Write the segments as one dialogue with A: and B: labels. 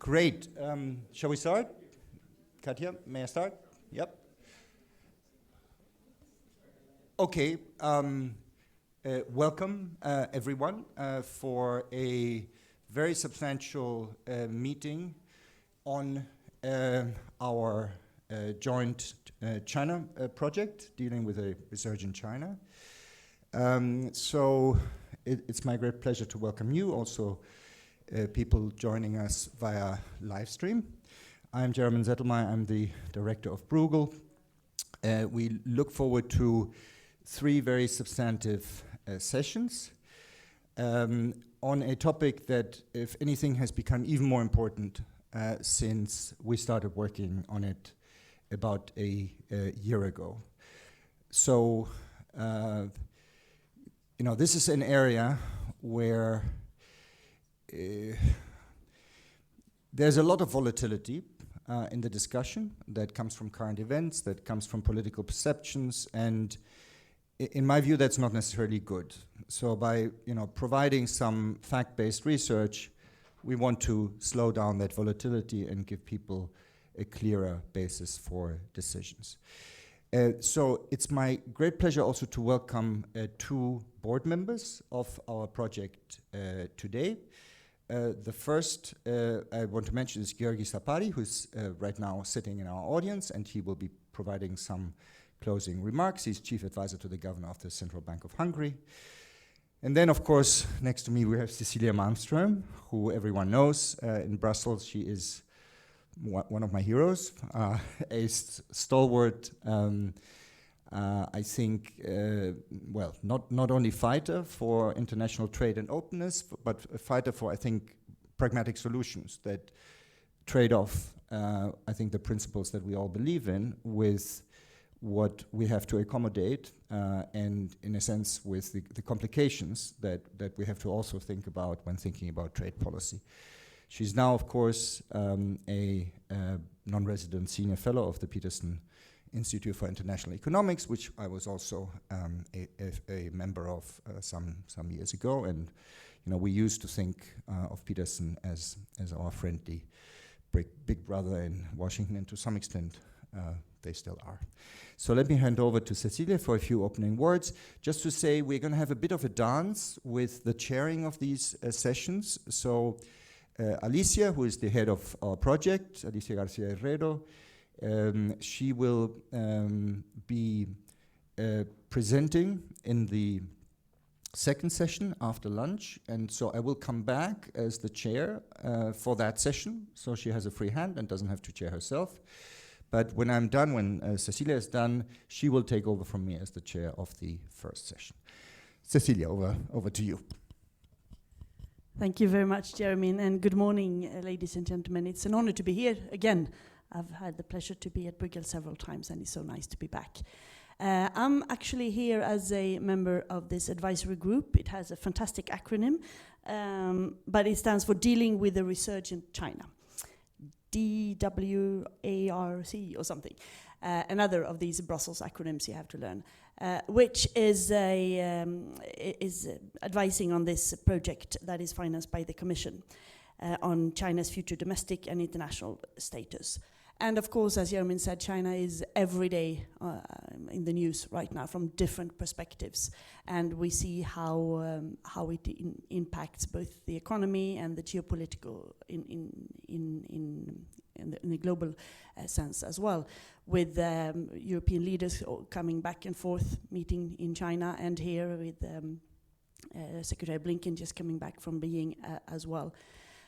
A: Great. Shall we start? Katja, may I start? Yep. Okay. Welcome, everyone, for a very substantial meeting on our joint China project, dealing with a research in China. So it's my great pleasure to welcome you, also people joining us via live stream. I'm Jeremy Zettelmeier, I'm the director of Bruegel. We look forward to 3 very substantive sessions on a topic that, if anything, has become even more important since we started working on it about a year ago. So, this is an area where there's a lot of volatility in the discussion that comes from current events, that comes from political perceptions, and in my view, that's not necessarily good. So by providing some fact-based research, we want to slow down that volatility and give people a clearer basis for decisions. So it's my great pleasure also to welcome 2 board members of our project today. The first I want to mention is György Szapari, who's right now sitting in our audience, and he will be providing some closing remarks. He's chief advisor to the governor of the Central Bank of Hungary. And then, of course, next to me we have Cecilia Malmström, who everyone knows in Brussels. She is one of my heroes, a stalwart, I think, not only fighter for international trade and openness, but a fighter for, I think, pragmatic solutions that trade off, I think, the principles that we all believe in with what we have to accommodate, and in a sense with the complications that we have to also think about when thinking about trade policy. She's now, of course, a non-resident senior fellow of the Peterson Institute for International Economics, which I was also a member of some years ago. And we used to think of Peterson as our friendly big brother in Washington, and to some extent they still are. So let me hand over to Cecilia for a few opening words. Just to say, we're going to have a bit of a dance with the chairing of these sessions. So Alicia, who is the head of our project, Alicia Garcia Herrero, she will be presenting in the second session after lunch, and so I will come back as the chair for that session, so she has a free hand and doesn't have to chair herself. But when I'm done, when Cecilia is done, she will take over from me as the chair of the first session. Cecilia, over to you.
B: Thank you very much, Jeremy, and good morning, ladies and gentlemen. It's an honor to be here again. I've had the pleasure to be at Bruegel several times, and it's so nice to be back. I'm actually here as a member of this advisory group. It has a fantastic acronym, but it stands for Dealing with the Resurgent in China. DWARC or something. Another of these Brussels acronyms you have to learn, which is advising on this project that is financed by the Commission on China's future domestic and international status. And of course, as Jeremy said, China is every day in the news right now from different perspectives, and we see how it impacts both the economy and the geopolitical in the global sense as well, with European leaders coming back and forth, meeting in China, and here with Secretary Blinken just coming back from Beijing as well.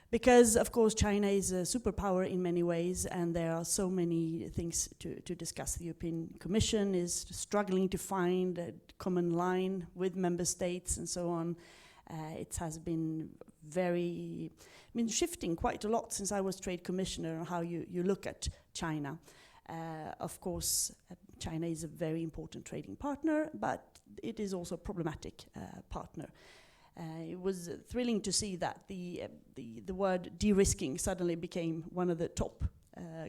B: Because, of course, China is a superpower in many ways, and there are so many things to discuss. The European Commission is struggling to find a common line with member states and so on. It has been shifting quite a lot since I was Trade Commissioner on how you look at China. Of course, China is a very important trading partner, but it is also a problematic partner. It was thrilling to see that the word de-risking suddenly became one of the top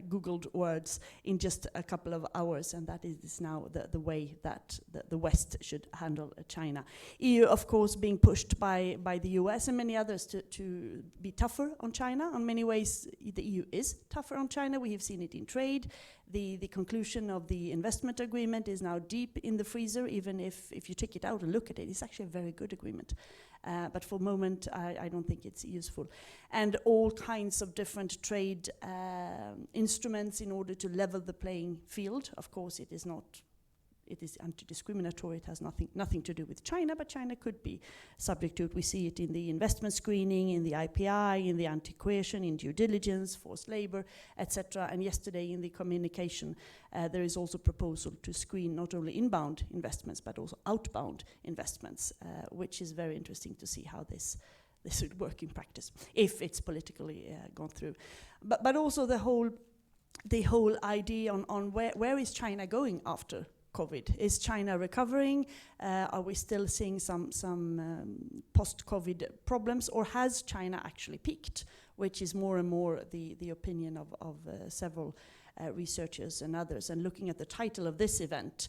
B: Googled words in just a couple of hours, and that is now the way that the West should handle China. EU, of course, being pushed by the US and many others to be tougher on China. In many ways, the EU is tougher on China. We have seen it in trade. The conclusion of the investment agreement is now deep in the freezer, even if you take it out and look at it, it's actually a very good agreement. But for the moment, I don't think it's useful. And all kinds of different trade instruments in order to level the playing field. Of course, it is anti-discriminatory. It has nothing to do with China, but China could be subject to it. We see it in the investment screening, in the IPI, in the anti-coercion, in due diligence, forced labor, etc. And yesterday in the communication, there is also a proposal to screen not only inbound investments, but also outbound investments, which is very interesting to see how this would work in practice, if it's politically gone through. But also the whole idea on where is China going after COVID? Is China recovering? Are we still seeing some post-COVID problems, or has China actually peaked? Which is more and more the opinion of several researchers and others. And looking at the title of this event,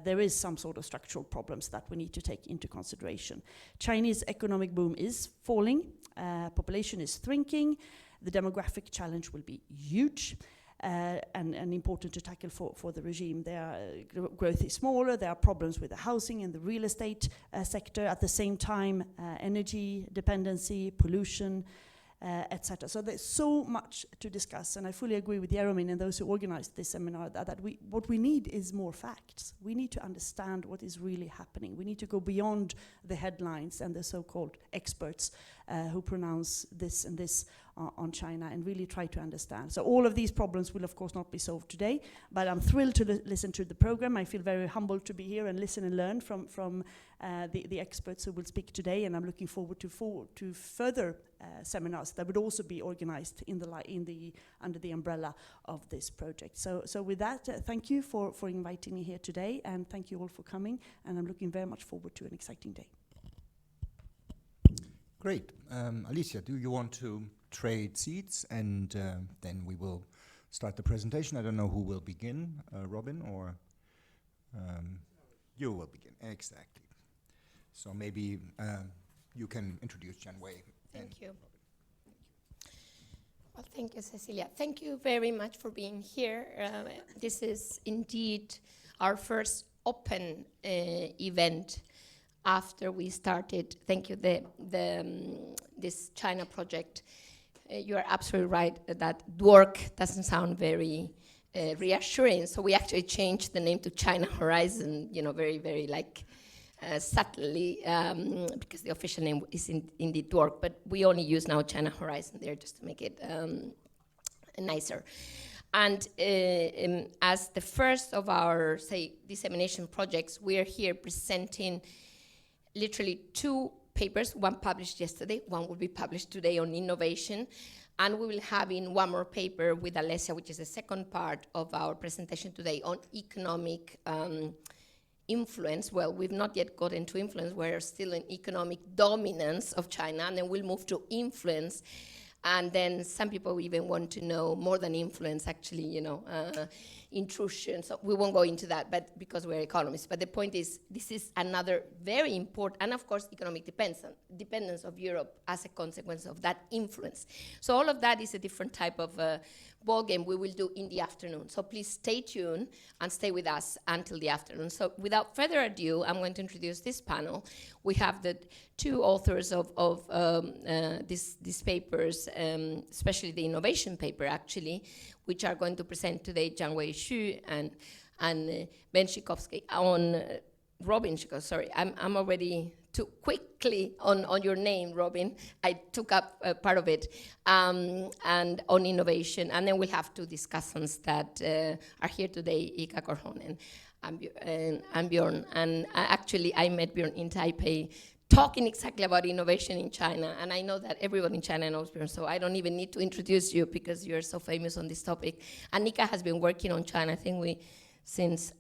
B: there is some sort of structural problems that we need to take into consideration. Chinese economic boom is falling, population is shrinking, the demographic challenge will be huge. And important to tackle for the regime. Growth is smaller, there are problems with the housing and the real estate sector. At the same time, energy dependency, pollution, etc. So there's so much to discuss, and I fully agree with Jeremy and those who organized this seminar that what we need is more facts. We need to understand what is really happening. We need to go beyond the headlines and the so-called experts who pronounce this and this on China, and really try to understand. So all of these problems will of course not be solved today, but I'm thrilled to listen to the program. I feel very humbled to be here and listen and learn from the experts who will speak today, and I'm looking forward to further seminars that would also be organized under the umbrella of this project. So with that, thank you for inviting me here today, and thank you all for coming, and I'm looking very much forward to an exciting day.
A: Great. Alicia, do you want to trade seats, and then we will start the presentation? I don't know who will begin, Robin, or you will begin. Exactly. So maybe you can introduce Jan Wei.
C: Thank you. Well, thank you, Cecilia. Thank you very much for being here. This is indeed our first open event after we started. Thank you, this China project. You are absolutely right that DWORC doesn't sound very reassuring. So we actually changed the name to China Horizon, very, very subtly, because the official name is indeed DWORC, but we only use now China Horizon there just to make it nicer. And as the first of our, dissemination projects, we are here presenting literally two papers, one published yesterday, one will be published today on innovation, and we will have in one more paper with Alessia, which is the second part of our presentation today, on economic influence. Well, we've not yet got into influence, we're still in economic dominance of China, and then we'll move to influence. And then some people even want to know more than influence, actually, intrusion. So we won't go into that, but because we're economists. But the point is, this is another very important, and of course, economic dependence of Europe as a consequence of that influence. So all of that is a different type of ball game we will do in the afternoon. So please stay tuned and stay with us until the afternoon. So without further ado, I'm going to introduce this panel. We have the two authors of these papers, especially the innovation paper, actually, which are going to present today, Jan Wei Xu and Ben Shikovsky on Robin Shikovsky. Sorry, I'm already too quickly on your name, Robin. I took up part of it, and on innovation. And then we'll have two discussants that are here today, Ika Korhonen and Bjorn. And actually, I met Bjorn in Taipei, talking exactly about innovation in China, and I know that everyone in China knows Bjorn, so I don't even need to introduce you because you're so famous on this topic. And Nika has been working on China, since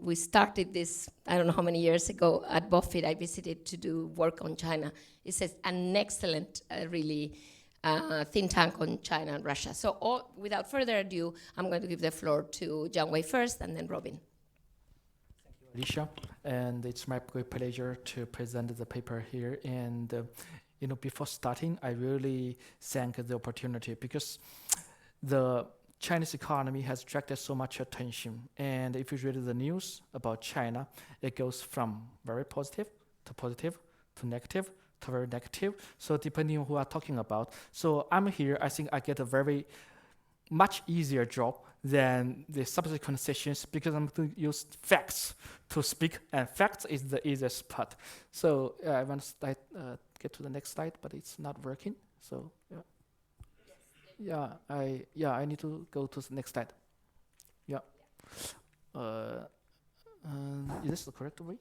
C: we started this, I don't know how many years ago, at BOFIT, I visited to do work on China. It's an excellent, really think tank on China and Russia. So without further ado, I'm going to give the floor to Jiangwei first and then Robin.
D: Alicia, and it's my great pleasure to present the paper here. And before starting, I really thank the opportunity because the Chinese economy has attracted so much attention. And if you read the news about China, it goes from very positive to negative to very negative. So depending on who I'm talking about. So I'm here, I think I get a very much easier job than the subsequent sessions because I'm going to use facts to speak, and facts is the easiest part. So I want to get to the next slide, but it's not working. So I need to go to the next slide. Yeah. Is this the correct way?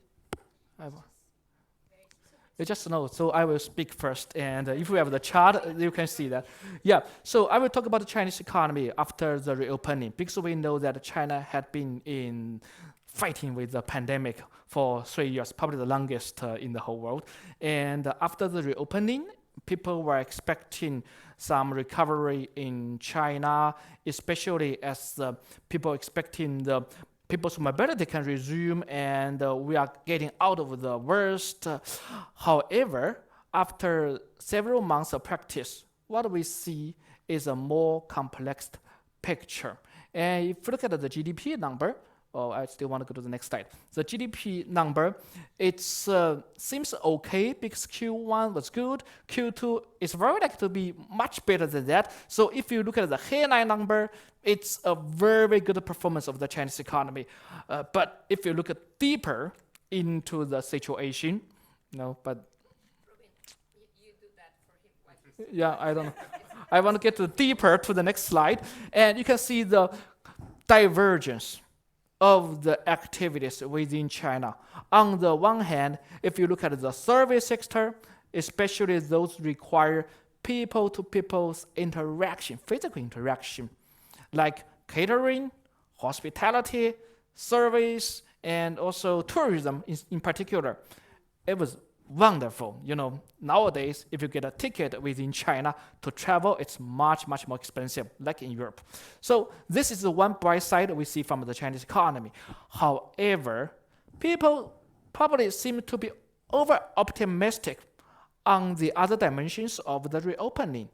D: You just know, so I will speak first, and if you have the chart, you can see that. Yeah, so I will talk about the Chinese economy after the reopening, because we know that China had been fighting with the pandemic for 3 years, probably the longest in the whole world. And after the reopening, people were expecting some recovery in China, especially as people expecting the people's mobility can resume and we are getting out of the worst. However, after several months of practice, what we see is a more complex picture. And if you look at the GDP number, I still want to go to the next slide. The GDP number, it seems okay because Q1 was good. Q2 is very likely to be much better than that. So if you look at the headline number, it's a very good performance of the Chinese economy. But if you look deeper into the situation, but
C: you do that for him.
D: Yeah, I don't know. I want to get deeper to the next slide, and you can see the divergence of the activities within China. On the one hand, if you look at the service sector, especially those require people-to-people's interaction, physical interaction, like catering, hospitality, service, and also tourism in particular, it was wonderful. Nowadays, if you get a ticket within China to travel, it's much more expensive, like in Europe. So this is the one bright side we see from the Chinese economy. However, people probably seem to be over-optimistic on the other dimensions of the reopening.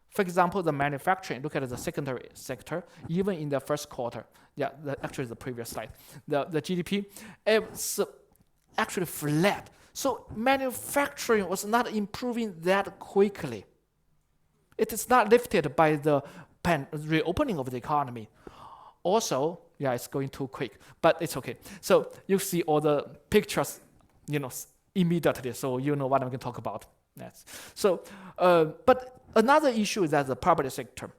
D: For example, the manufacturing, look at the secondary sector, even in the first quarter. Yeah, actually the previous slide. The GDP, it's actually flat. So manufacturing was not improving that quickly. It is not lifted by the reopening of the economy. Also, it's going too quick, but it's okay. So you see all the pictures, immediately, so you know what I'm going to talk about. Yes. So, but another issue is that the property sector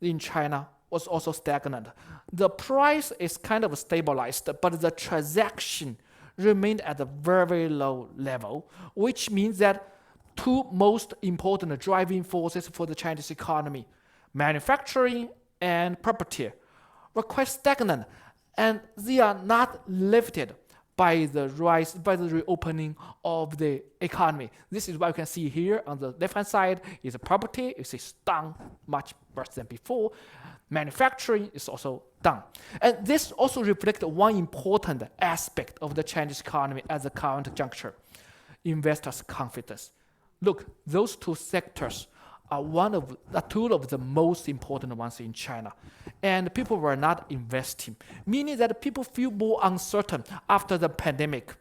D: in China was also stagnant. The price is kind of stabilized, but the transaction remained at a very low level, which means that two most important driving forces for the Chinese economy, manufacturing and property, were quite stagnant, and they are not lifted by the reopening of the economy. This is what you can see here on the left-hand side is the property. It is down much worse than before. Manufacturing is also down. And this also reflects one important aspect of the Chinese economy at the current juncture, investors' confidence. Look, those two sectors are two of the most important ones in China. And people were not investing, meaning that people feel more uncertain after the pandemic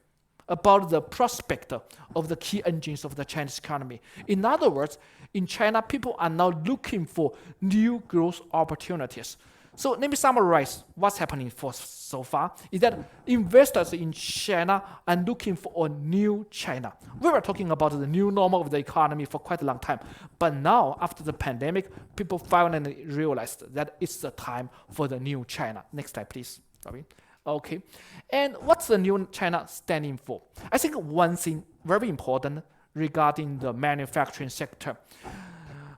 D: about the prospect of the key engines of the Chinese economy. In other words, in China, people are now looking for new growth opportunities. So let me summarize what's happening so far, is that investors in China are looking for a new China. We were talking about the new normal of the economy for quite a long time. But now, after the pandemic, people finally realized that it's the time for the new China. Next slide, please. Sorry. Okay. And what's the new China standing for? I think one thing very important regarding the manufacturing sector.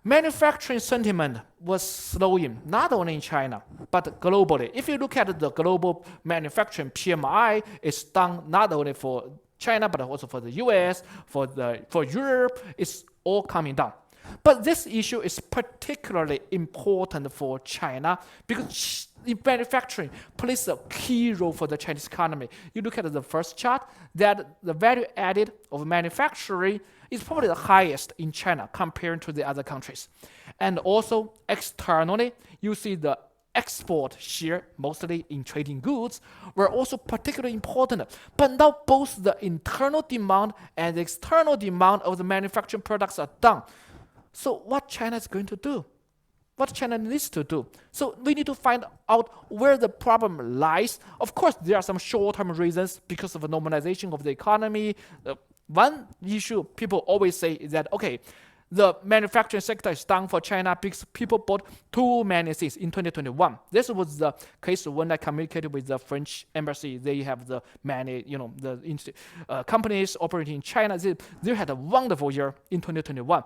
D: Manufacturing sentiment was slowing, not only in China, but globally. If you look at the global manufacturing PMI, it's down not only for China, but also for the US, for Europe, it's all coming down. But this issue is particularly important for China because manufacturing plays a key role for the Chinese economy. You look at the first chart, that the value added of manufacturing is probably the highest in China compared to the other countries. And also externally, you see the export share, mostly in trading goods, were also particularly important. But now both the internal demand and the external demand of the manufacturing products are down. So what China is going to do? What China needs to do? So we need to find out where the problem lies. Of course, there are some short-term reasons because of the normalization of the economy. One issue people always say is that, okay, the manufacturing sector is down for China because people bought too many things in 2021. This was the case when I communicated with the French embassy. They have the many, companies operating in China. They had a wonderful year in 2021.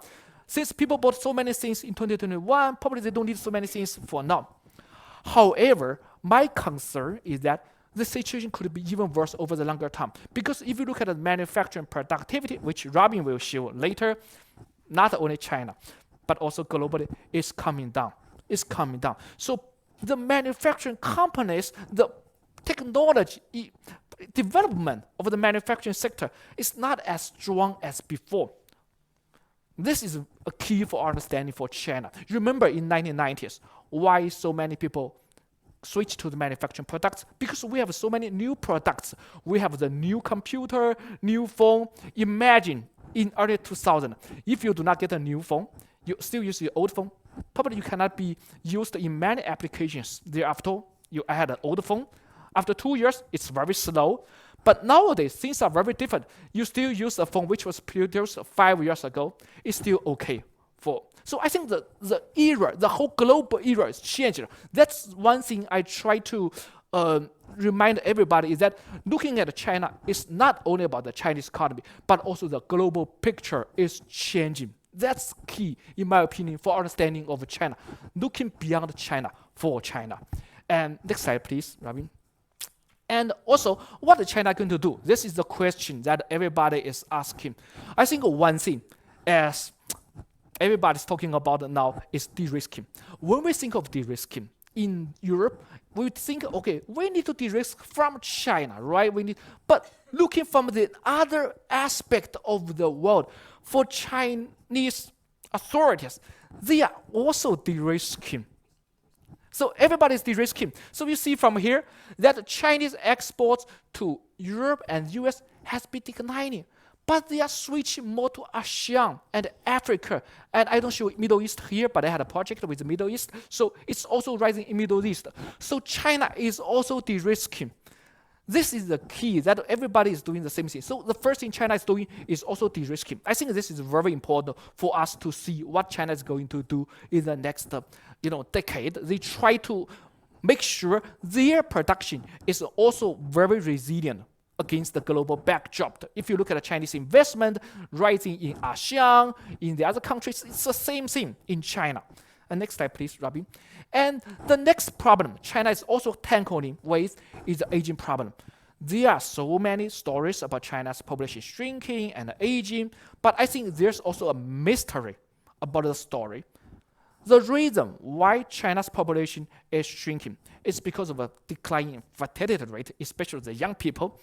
D: Since people bought so many things in 2021, probably they don't need so many things for now. However, my concern is that the situation could be even worse over the longer term. Because if you look at the manufacturing productivity, which Robin will show later, not only China, but also globally, is coming down. It's coming down. So the manufacturing companies, the technology development of the manufacturing sector is not as strong as before. This is a key for understanding for China. Remember in 1990s, why so many people switched to the manufacturing products? Because we have so many new products. We have the new computer, new phone. Imagine in early 2000, if you do not get a new phone, you still use your old phone, probably you cannot be used in many applications. Thereafter, you add an old phone. After 2 years, it's very slow. But nowadays, things are very different. You still use a phone which was produced 5 years ago. It's still okay. So I think the era, the whole global era is changing. That's one thing I try to remind everybody is that looking at China is not only about the Chinese economy, but also the global picture is changing. That's key, in my opinion, for understanding of China. Looking beyond China for China. And next slide, please, Robin. And also, what is China going to do? This is the question that everybody is asking. I think one thing, as everybody's talking about now, is de-risking. When we think of de-risking in Europe, we think, okay, we need to de-risk from China, right? But looking from the other aspect of the world, for Chinese authorities, they are also de-risking. So everybody's de-risking. So you see from here that Chinese exports to Europe and US has been declining. But they are switching more to ASEAN and Africa. And I don't show Middle East here, but I had a project with the Middle East. So it's also rising in Middle East. So China is also de-risking. This is the key, that everybody is doing the same thing. So the first thing China is doing is also de-risking. I think this is very important for us to see what China is going to do in the next decade. They try to make sure their production is also very resilient against the global backdrop. If you look at the Chinese investment rising in ASEAN, in the other countries, it's the same thing in China. And next slide, please, Robin. And the next problem China is also tackling with is the aging problem. There are so many stories about China's population shrinking and aging, but I think there's also a mystery about the story. The reason why China's population is shrinking is because of a declining fertility rate, especially the young people.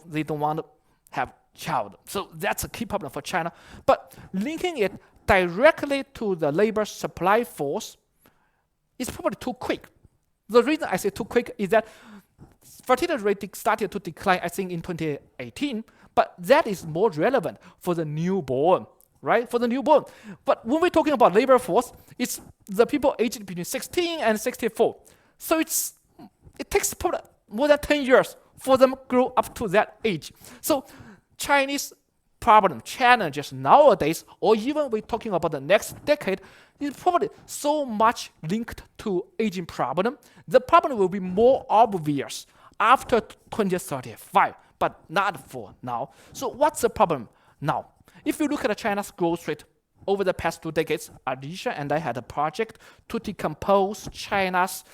D: They don't want to have child. So that's a key problem for China. But linking it directly to the labor supply force is probably too quick. The reason I say too quick is that fertility rate started to decline, I think, in 2018, but that is more relevant for the newborn, right? For the newborn. But when we're talking about labor force, it's the people aged between 16 and 64. So it takes probably more than 10 years for them to grow up to that age. So Chinese challenges nowadays, or even we're talking about the next decade, is probably so much linked to aging problem. The problem will be more obvious after 2035, but not for now. So what's the problem now? If you look at China's growth rate over the past 2 decades, Alicia and I had a project to decompose China's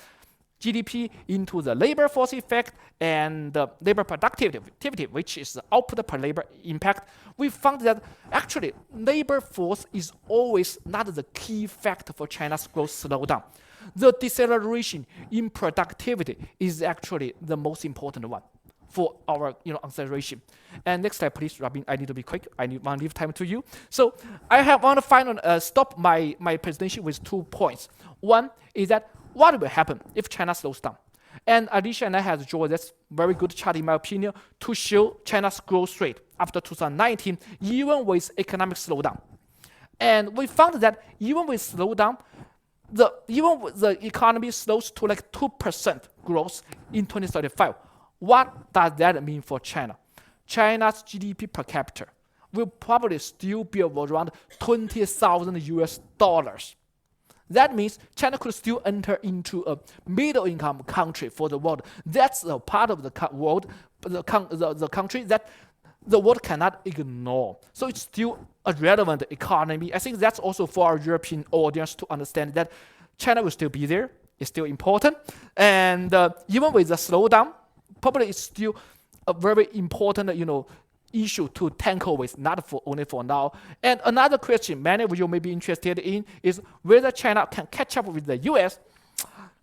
D: GDP into the labor force effect and the labor productivity, which is the output per labor impact, we found that actually labor force is always not the key factor for China's growth slowdown. The deceleration in productivity is actually the most important one for our acceleration. And next slide, please, Robin. I need to be quick. I want to leave time to you. So I want to stop my presentation with 2 points. One is that what will happen if China slows down? And Alicia and I have drawn this very good chart, in my opinion, to show China's growth rate after 2019, even with economic slowdown. And we found that even with slowdown, even with the economy slows to like 2% growth in 2035. What does that mean for China? China's GDP per capita will probably still be around $20,000 US. That means China could still enter into a middle-income country for the world. That's a part of the world, the country that the world cannot ignore. So it's still a relevant economy. I think that's also for our European audience to understand that China will still be there. It's still important. And even with the slowdown, probably it's still a very important, issue to tackle with, not only for now. And another question many of you may be interested in is whether China can catch up with the US.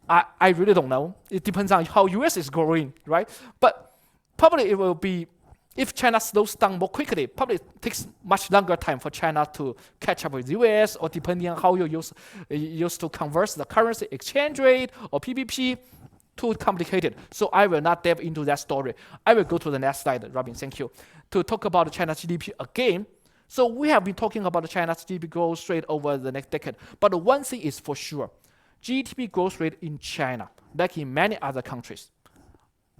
D: I really don't know. It depends on how US is growing, right? But probably it will be, if China slows down more quickly, probably takes much longer time for China to catch up with the US, or depending on how you use to convert the currency exchange rate or PPP. Too complicated. So I will not delve into that story. I will go to the next slide, Robin, thank you, to talk about China's GDP again. So we have been talking about China's GDP growth rate over the next decade. But one thing is for sure, GDP growth rate in China, like in many other countries,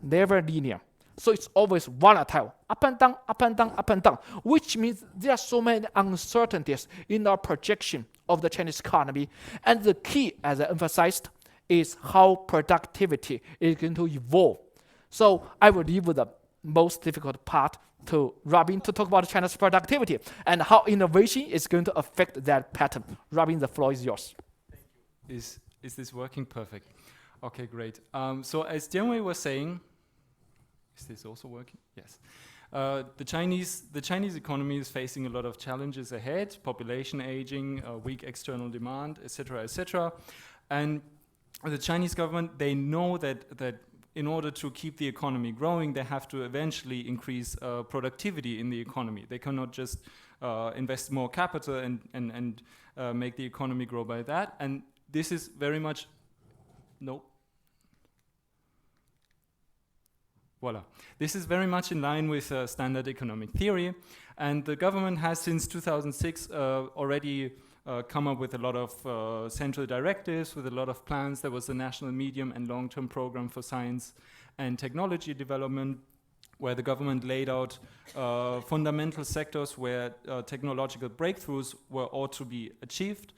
D: never linear. So it's always volatile, up and down, up and down, up and down, which means there are so many uncertainties in our projection of the Chinese economy. And the key, as I emphasized, is how productivity is going to evolve. So I will leave the most difficult part to Robin to talk about China's productivity and how innovation is going to affect that pattern. Robin, the floor is yours.
E: Thank you. Is this working? Perfect. Okay, great. So as Jianwei was saying, is this also working? Yes. The Chinese economy is facing a lot of challenges ahead: population aging, weak external demand, etc., etc. And the Chinese government, they know that in order to keep the economy growing, they have to eventually increase productivity in the economy. They cannot just invest more capital and make the economy grow by that. And this is very much, voila. This is very much in line with standard economic theory. And the government has, since 2006, already come up with a lot of central directives, with a lot of plans. There was a national medium and long-term program for science and technology development, where the government laid out fundamental sectors where technological breakthroughs ought to be achieved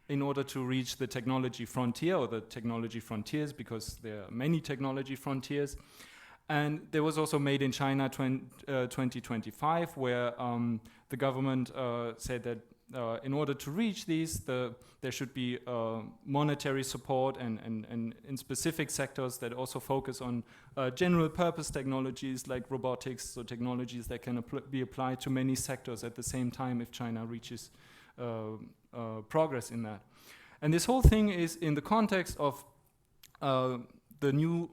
E: in order to reach the technology frontier, or the technology frontiers, because there are many technology frontiers. And there was also Made in China 2025, where the government said that in order to reach these, there should be monetary support and in specific sectors that also focus on general purpose technologies like robotics, so technologies that can be applied to many sectors at the same time if China reaches progress in that. And this whole thing is in the context of the new,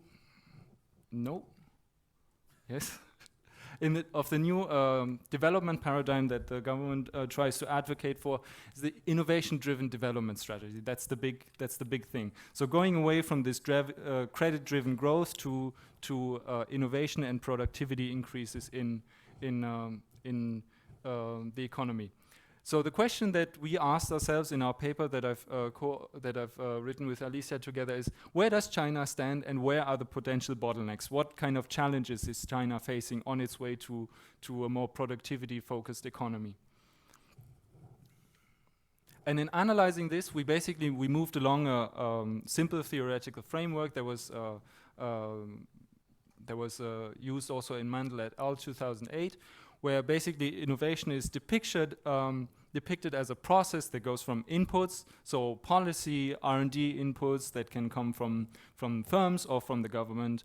E: of the new development paradigm that the government tries to advocate for, is the innovation-driven development strategy. That's the big thing. So going away from this credit-driven growth to innovation and productivity increases in the economy. So the question that we asked ourselves in our paper that I've written with Alicia together is, where does China stand and where are the potential bottlenecks? What kind of challenges is China facing on its way to a more productivity-focused economy? And in analyzing this, we moved along a simple theoretical framework that was used also in Mandel et al. 2008, where basically innovation is depicted as a process that goes from inputs, so policy, R&D inputs that can come from firms or from the government,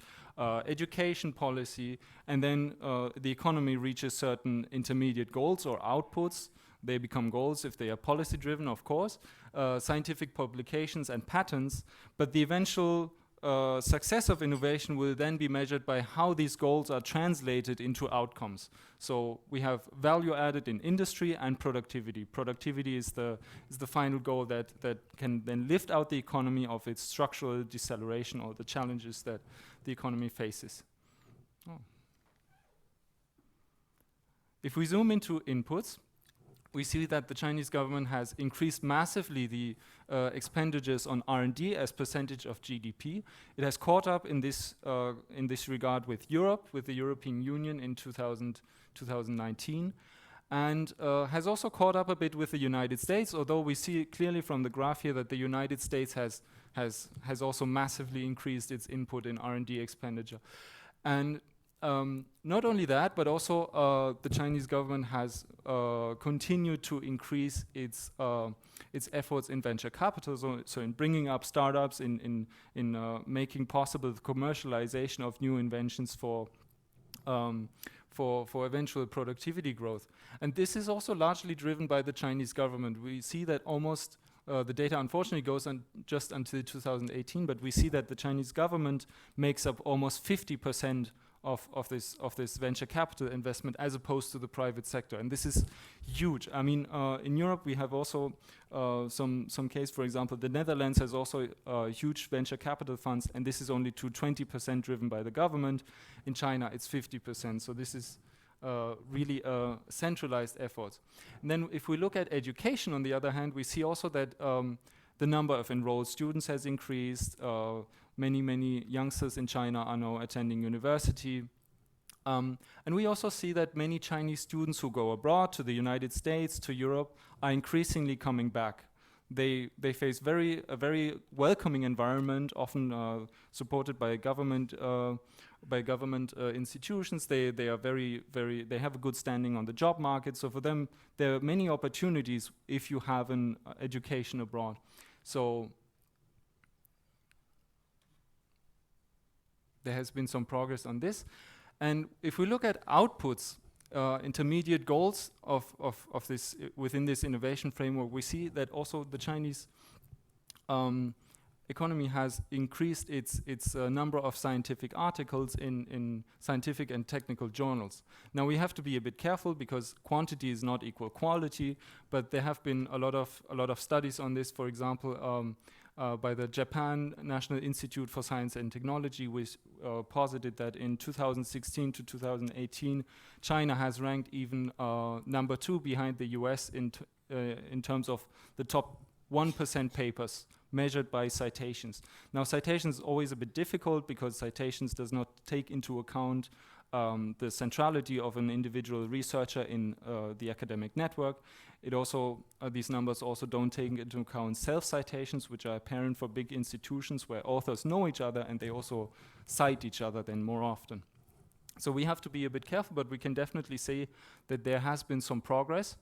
E: education policy, and then the economy reaches certain intermediate goals or outputs. They become goals if they are policy driven, of course, scientific publications and patents, but the eventual success of innovation will then be measured by how these goals are translated into outcomes. So we have value added in industry and productivity. Productivity is the final goal that can then lift out the economy of its structural deceleration or the challenges that the economy faces. If we zoom into inputs, we see that the Chinese government has increased massively the expenditures on R&D as percentage of GDP. It has caught up in this regard with Europe, with the European Union in 2019, and has also caught up a bit with the United States, although we see clearly from the graph here that the United States has also massively increased its input in R&D expenditure. And not only that, but also the Chinese government has continued to increase its efforts in venture capital, so in bringing up startups, in making possible the commercialization of new inventions for eventual productivity growth. And this is also largely driven by the Chinese government. We see that almost the data unfortunately goes on just until 2018, but we see that the Chinese government makes up almost 50% of this venture capital investment as opposed to the private sector, and this is huge. I mean, in Europe we have also some case, for example, the Netherlands has also huge venture capital funds, and this is only to 20% driven by the government. In China, it's 50%. So this is really a centralized effort. And then, if we look at education, on the other hand, we see also that the number of enrolled students has increased. Many youngsters in China are now attending university. And we also see that many Chinese students who go abroad to the United States, to Europe, are increasingly coming back. They face a very welcoming environment, often supported by government institutions. They are they have a good standing on the job market. So for them, there are many opportunities if you have an education abroad. So there has been some progress on this. And if we look at outputs, intermediate goals of this within this innovation framework, we see that also the Chinese economy has increased its number of scientific articles in scientific and technical journals. Now we have to be a bit careful because quantity is not equal quality, but there have been a lot of studies on this. For example, by the Japan National Institute for Science and Technology, which posited that in 2016 to 2018, China has ranked even number 2 behind the US in terms of the top 1% papers measured by citations. Now, citations is always a bit difficult because citations does not take into account the centrality of an individual researcher in the academic network. It also, these numbers also don't take into account self-citations, which are apparent for big institutions where authors know each other and they also cite each other then more often. So we have to be a bit careful, but we can definitely say that there has been some progress.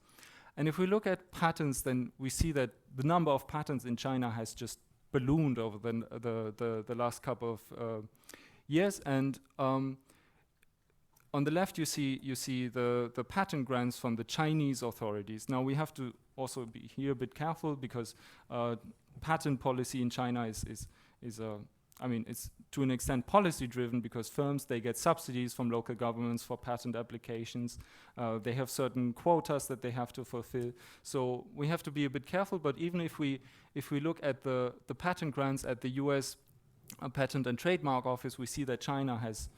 E: And if we look at patents, then we see that the number of patents in China has just ballooned over the last couple of years. And on the left, you see the patent grants from the Chinese authorities. Now we have to also be here a bit careful because patent policy in China is I mean, it's to an extent policy driven because firms, they get subsidies from local governments for patent applications. They have certain quotas that they have to fulfill. So we have to be a bit careful. But even if we look at the patent grants at the US Patent and Trademark Office, we see that China has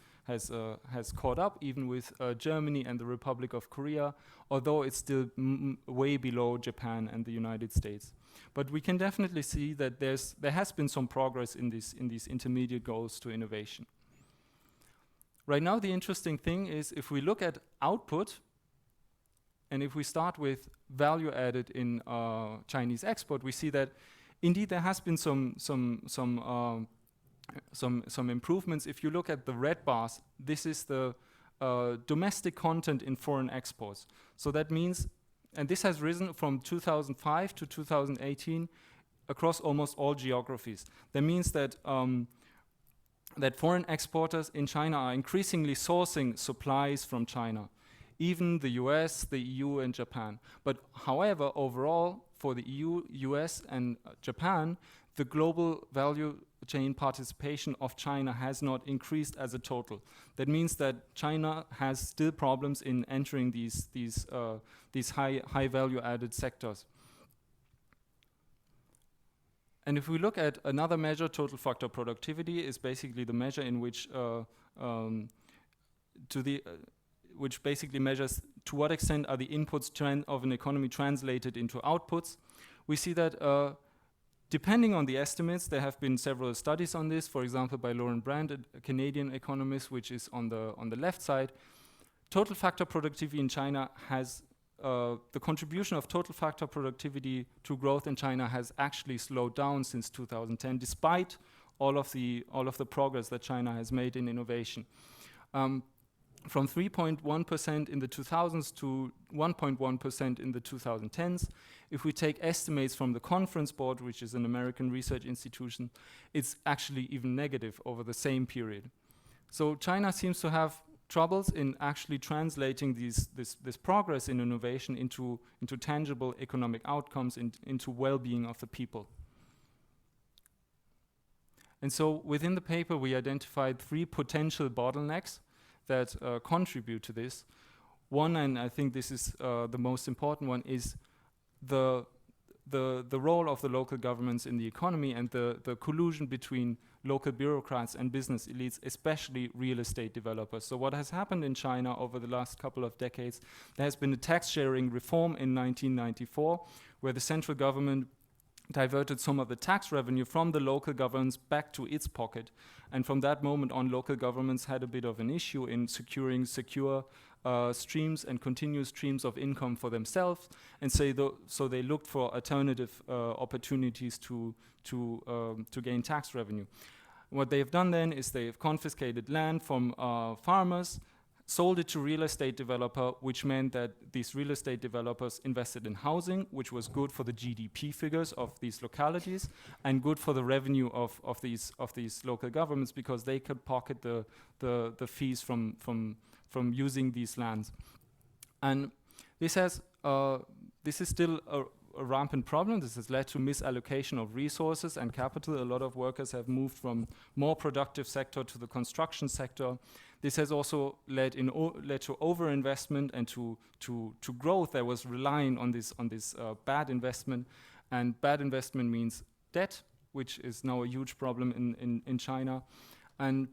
E: caught up even with Germany and the Republic of Korea, although it's still way below Japan and the United States. But we can definitely see that there has been some progress in these intermediate goals to innovation. Right now, the interesting thing is if we look at output, and if we start with value added in Chinese export, we see that indeed there has been some improvements. If you look at the red bars, this is the domestic content in foreign exports. So that means, and this has risen from 2005 to 2018 across almost all geographies. That means that that foreign exporters in China are increasingly sourcing supplies from China, even the US, the EU, and Japan. But however, overall, for the EU, US, and Japan, the global value chain participation of China has not increased as a total. That means that China has still problems in entering these high value added sectors. And if we look at another measure, total factor productivity is basically the measure in which which basically measures to what extent are the inputs of an economy translated into outputs. We see that depending on the estimates, there have been several studies on this, for example, by Lauren Brand, a Canadian economist, which is on the left side. Total factor productivity in China has the contribution of total factor productivity to growth in China has actually slowed down since 2010, despite all of the progress that China has made in innovation. From 3.1% in the 2000s to 1.1% in the 2010s. If we take estimates from the Conference Board, which is an American research institution, it's actually even negative over the same period. So China seems to have troubles in actually translating this progress in innovation into tangible economic outcomes, into well-being of the people. And so within the paper, we identified 3 potential bottlenecks that contribute to this. One, and I think this is the most important one, is the role of the local governments in the economy and the collusion between local bureaucrats and business elites, especially real estate developers. So what has happened in China over the last couple of decades, there has been a tax sharing reform in 1994, where the central government diverted some of the tax revenue from the local governments back to its pocket. And from that moment on, local governments had a bit of an issue in securing secure streams and continuous streams of income for themselves, and so they looked for alternative opportunities to gain tax revenue. What they have done then is they have confiscated land from farmers, sold it to real estate developer, which meant that these real estate developers invested in housing, which was good for the GDP figures of these localities and good for the revenue of these local governments, because they could pocket the fees from using these lands. And this is still a rampant problem. This has led to misallocation of resources and capital. A lot of workers have moved from more productive sector to the construction sector. This has also led to overinvestment and to growth that was relying on this bad investment. And bad investment means debt, which is now a huge problem in China. And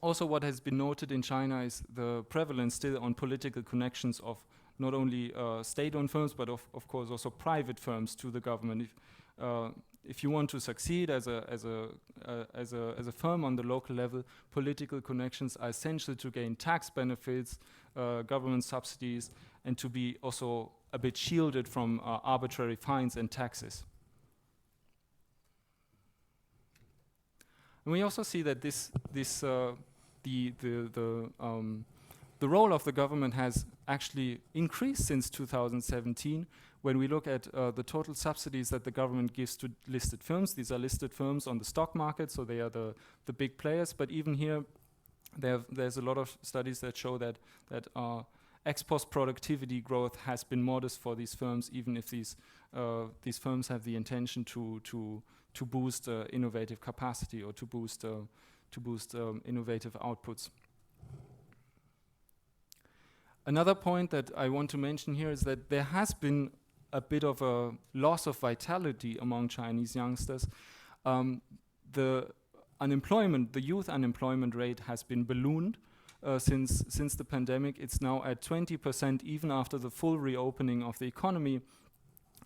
E: also what has been noted in China is the prevalence still on political connections of not only state-owned firms, but of course also private firms to the government. If you want to succeed as a firm on the local level, political connections are essential to gain tax benefits, government subsidies, and to be also a bit shielded from arbitrary fines and taxes. And we also see that the role of the government has actually increased since 2017. When we look at the total subsidies that the government gives to listed firms, these are listed firms on the stock market, so they are the big players. But even here, there's a lot of studies that show that ex-post productivity growth has been modest for these firms, even if these firms have the intention to boost innovative capacity or to boost innovative outputs. Another point that I want to mention here is that there has been a bit of a loss of vitality among Chinese youngsters. The youth unemployment rate has been ballooned since the pandemic. It's now at 20%, even after the full reopening of the economy.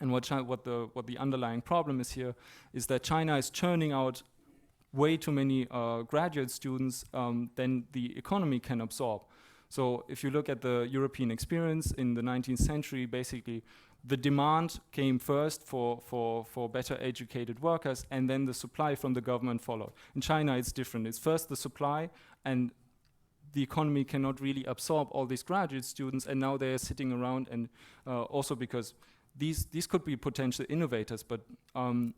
E: And what the underlying problem is here is that China is churning out way too many graduate students than the economy can absorb. So if you look at the European experience in the 19th century, basically the demand came first for better educated workers, and then the supply from the government followed. In China, it's different. It's first the supply, and the economy cannot really absorb all these graduate students, and now they are sitting around, and also because these could be potential innovators, but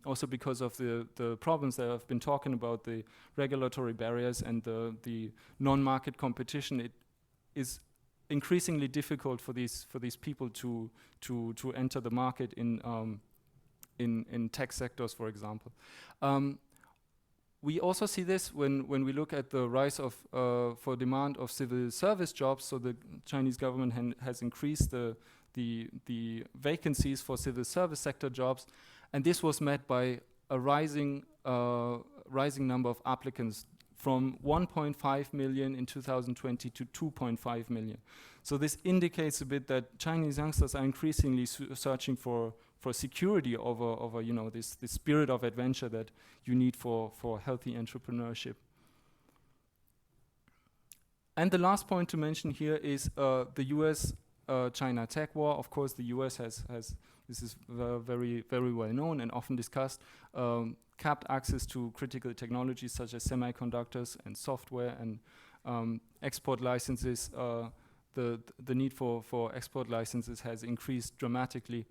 E: also because of the problems that I've been talking about, the regulatory barriers and the non-market competition, it is increasingly difficult for these people to enter the market in tech sectors, for example. We also see this when we look at the rise of for demand of civil service jobs. So the Chinese government has increased the vacancies for civil service sector jobs, and this was met by a rising number of applicants from 1.5 million in 2020 to 2.5 million. So this indicates a bit that Chinese youngsters are increasingly searching for security over this spirit of adventure that you need for healthy entrepreneurship. And the last point to mention here is the US-China tech war. Of course, the US has this is very, very well known and often discussed, capped access to critical technologies such as semiconductors and software and export licenses. The need for export licenses has increased dramatically.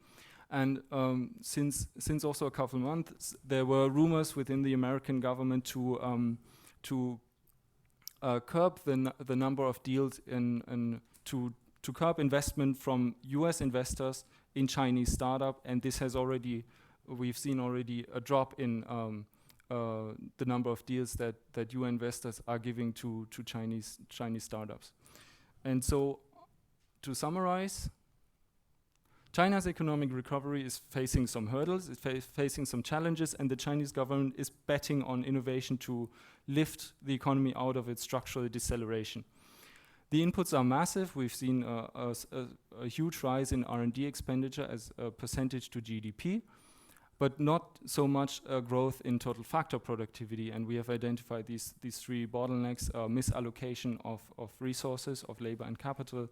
E: And since also a couple of months, there were rumors within the American government to curb the number of deals to curb investment from US investors in Chinese startup, and this has we've seen already a drop in the number of deals that US investors are giving to Chinese startups. And so, to summarize, China's economic recovery is facing some hurdles, it's facing some challenges, and the Chinese government is betting on innovation to lift the economy out of its structural deceleration. The inputs are massive. We've seen a huge rise in R&D expenditure as a percentage to GDP, but not so much growth in total factor productivity. And we have identified these three bottlenecks: misallocation of resources, of labor and capital,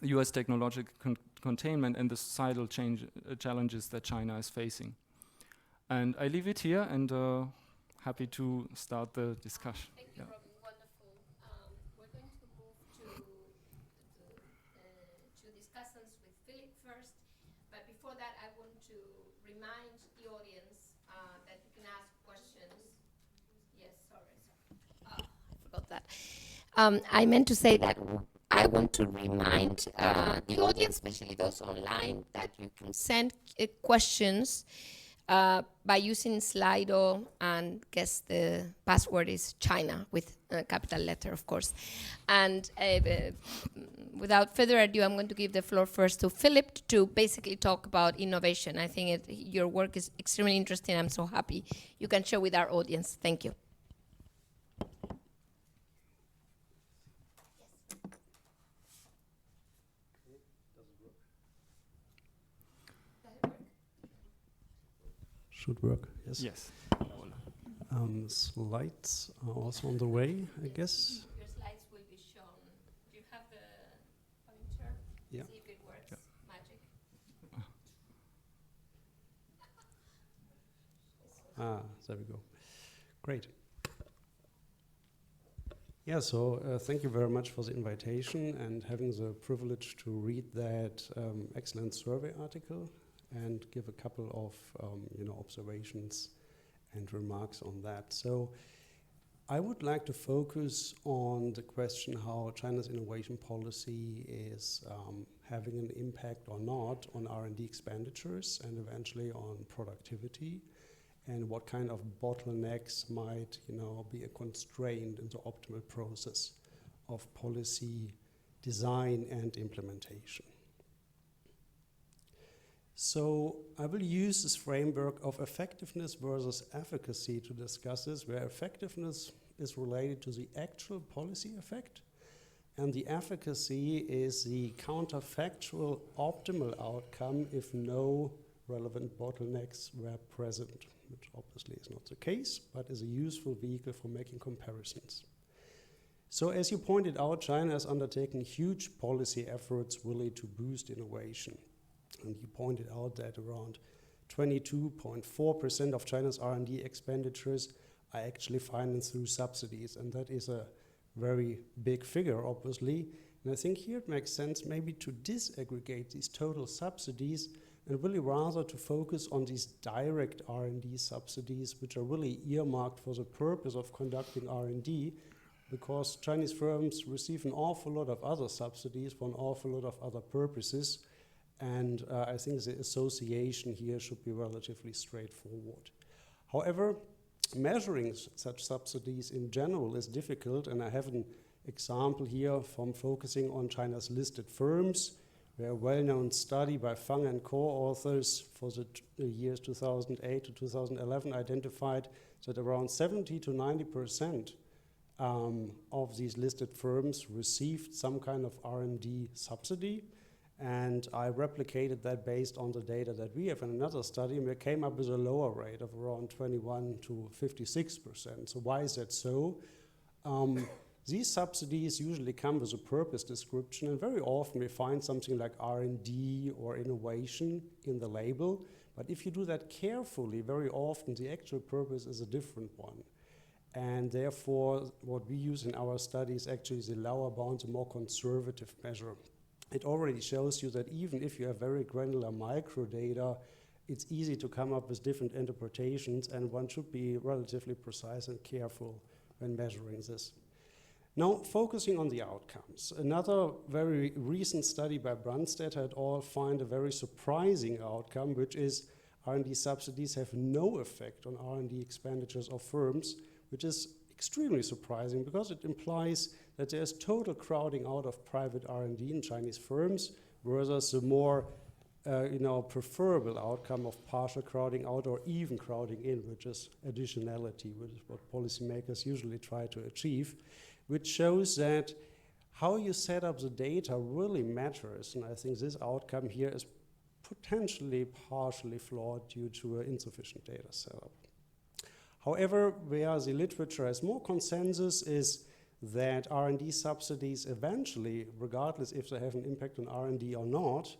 E: US technological containment, and the societal challenges that China is facing. And I leave it here, and happy to start the discussion.
C: Thank you, Robin. Wonderful. We're going to move to discussions with Philip first, but before that, I want to remind the audience that you can ask questions. Yes, sorry. I forgot that. I meant to say that I want to remind the audience, especially those online, that you can send questions by using Slido, and guess the password is China with a capital letter, of course. And without further ado, I'm going to give the floor first to Philip to basically talk about innovation. I think your work is extremely interesting. I'm so happy you can share with our audience. Thank you.
F: Should work, yes.
E: Yes.
F: Slides are also on the way, I guess.
C: Your slides will be shown. Do you have the pointer?
F: Yeah.
C: See if it works.
E: Yeah.
C: Magic.
F: There we go. Great. Yeah, so thank you very much for the invitation and having the privilege to read that excellent survey article and give a couple of observations and remarks on that. So I would like to focus on the question how China's innovation policy is having an impact or not on R&D expenditures and eventually on productivity, and what kind of bottlenecks might be a constraint in the optimal process of policy design and implementation. So I will use this framework of effectiveness versus efficacy to discuss this, where effectiveness is related to the actual policy effect, and the efficacy is the counterfactual optimal outcome if no relevant bottlenecks were present, which obviously is not the case, but is a useful vehicle for making comparisons. So as you pointed out, China has undertaken huge policy efforts really to boost innovation. And you pointed out that around 22.4% of China's R&D expenditures are actually financed through subsidies, and that is a very big figure, obviously. And I think here it makes sense maybe to disaggregate these total subsidies and really rather to focus on these direct R&D subsidies, which are really earmarked for the purpose of conducting R&D, because Chinese firms receive an awful lot of other subsidies for an awful lot of other purposes. And I think the association here should be relatively straightforward. However, measuring such subsidies in general is difficult, and I have an example here from focusing on China's listed firms, where a well-known study by Fang and co-authors for the years 2008 to 2011 identified that around 70 to 90% of these listed firms received some kind of R&D subsidy. And I replicated that based on the data that we have in another study, and we came up with a lower rate of around 21 to 56%. So why is that so? These subsidies usually come with a purpose description, and very often we find something like R&D or innovation in the label. But if you do that carefully, very often the actual purpose is a different one. And therefore, what we use in our studies actually is the lower bound, a more conservative measure. It already shows you that even if you have very granular microdata, it's easy to come up with different interpretations, and one should be relatively precise and careful when measuring this. Now, focusing on the outcomes. Another very recent study by Brunstedt et al. Find a very surprising outcome, which is R&D subsidies have no effect on R&D expenditures of firms, which is extremely surprising because it implies that there's total crowding out of private R&D in Chinese firms, versus a more preferable outcome of partial crowding out or even crowding in, which is additionality, which is what policymakers usually try to achieve, which shows that how you set up the data really matters. And I think this outcome here is potentially partially flawed due to an insufficient data setup. However, where the literature has more consensus is that R&D subsidies eventually, regardless if they have an impact on R&D or not,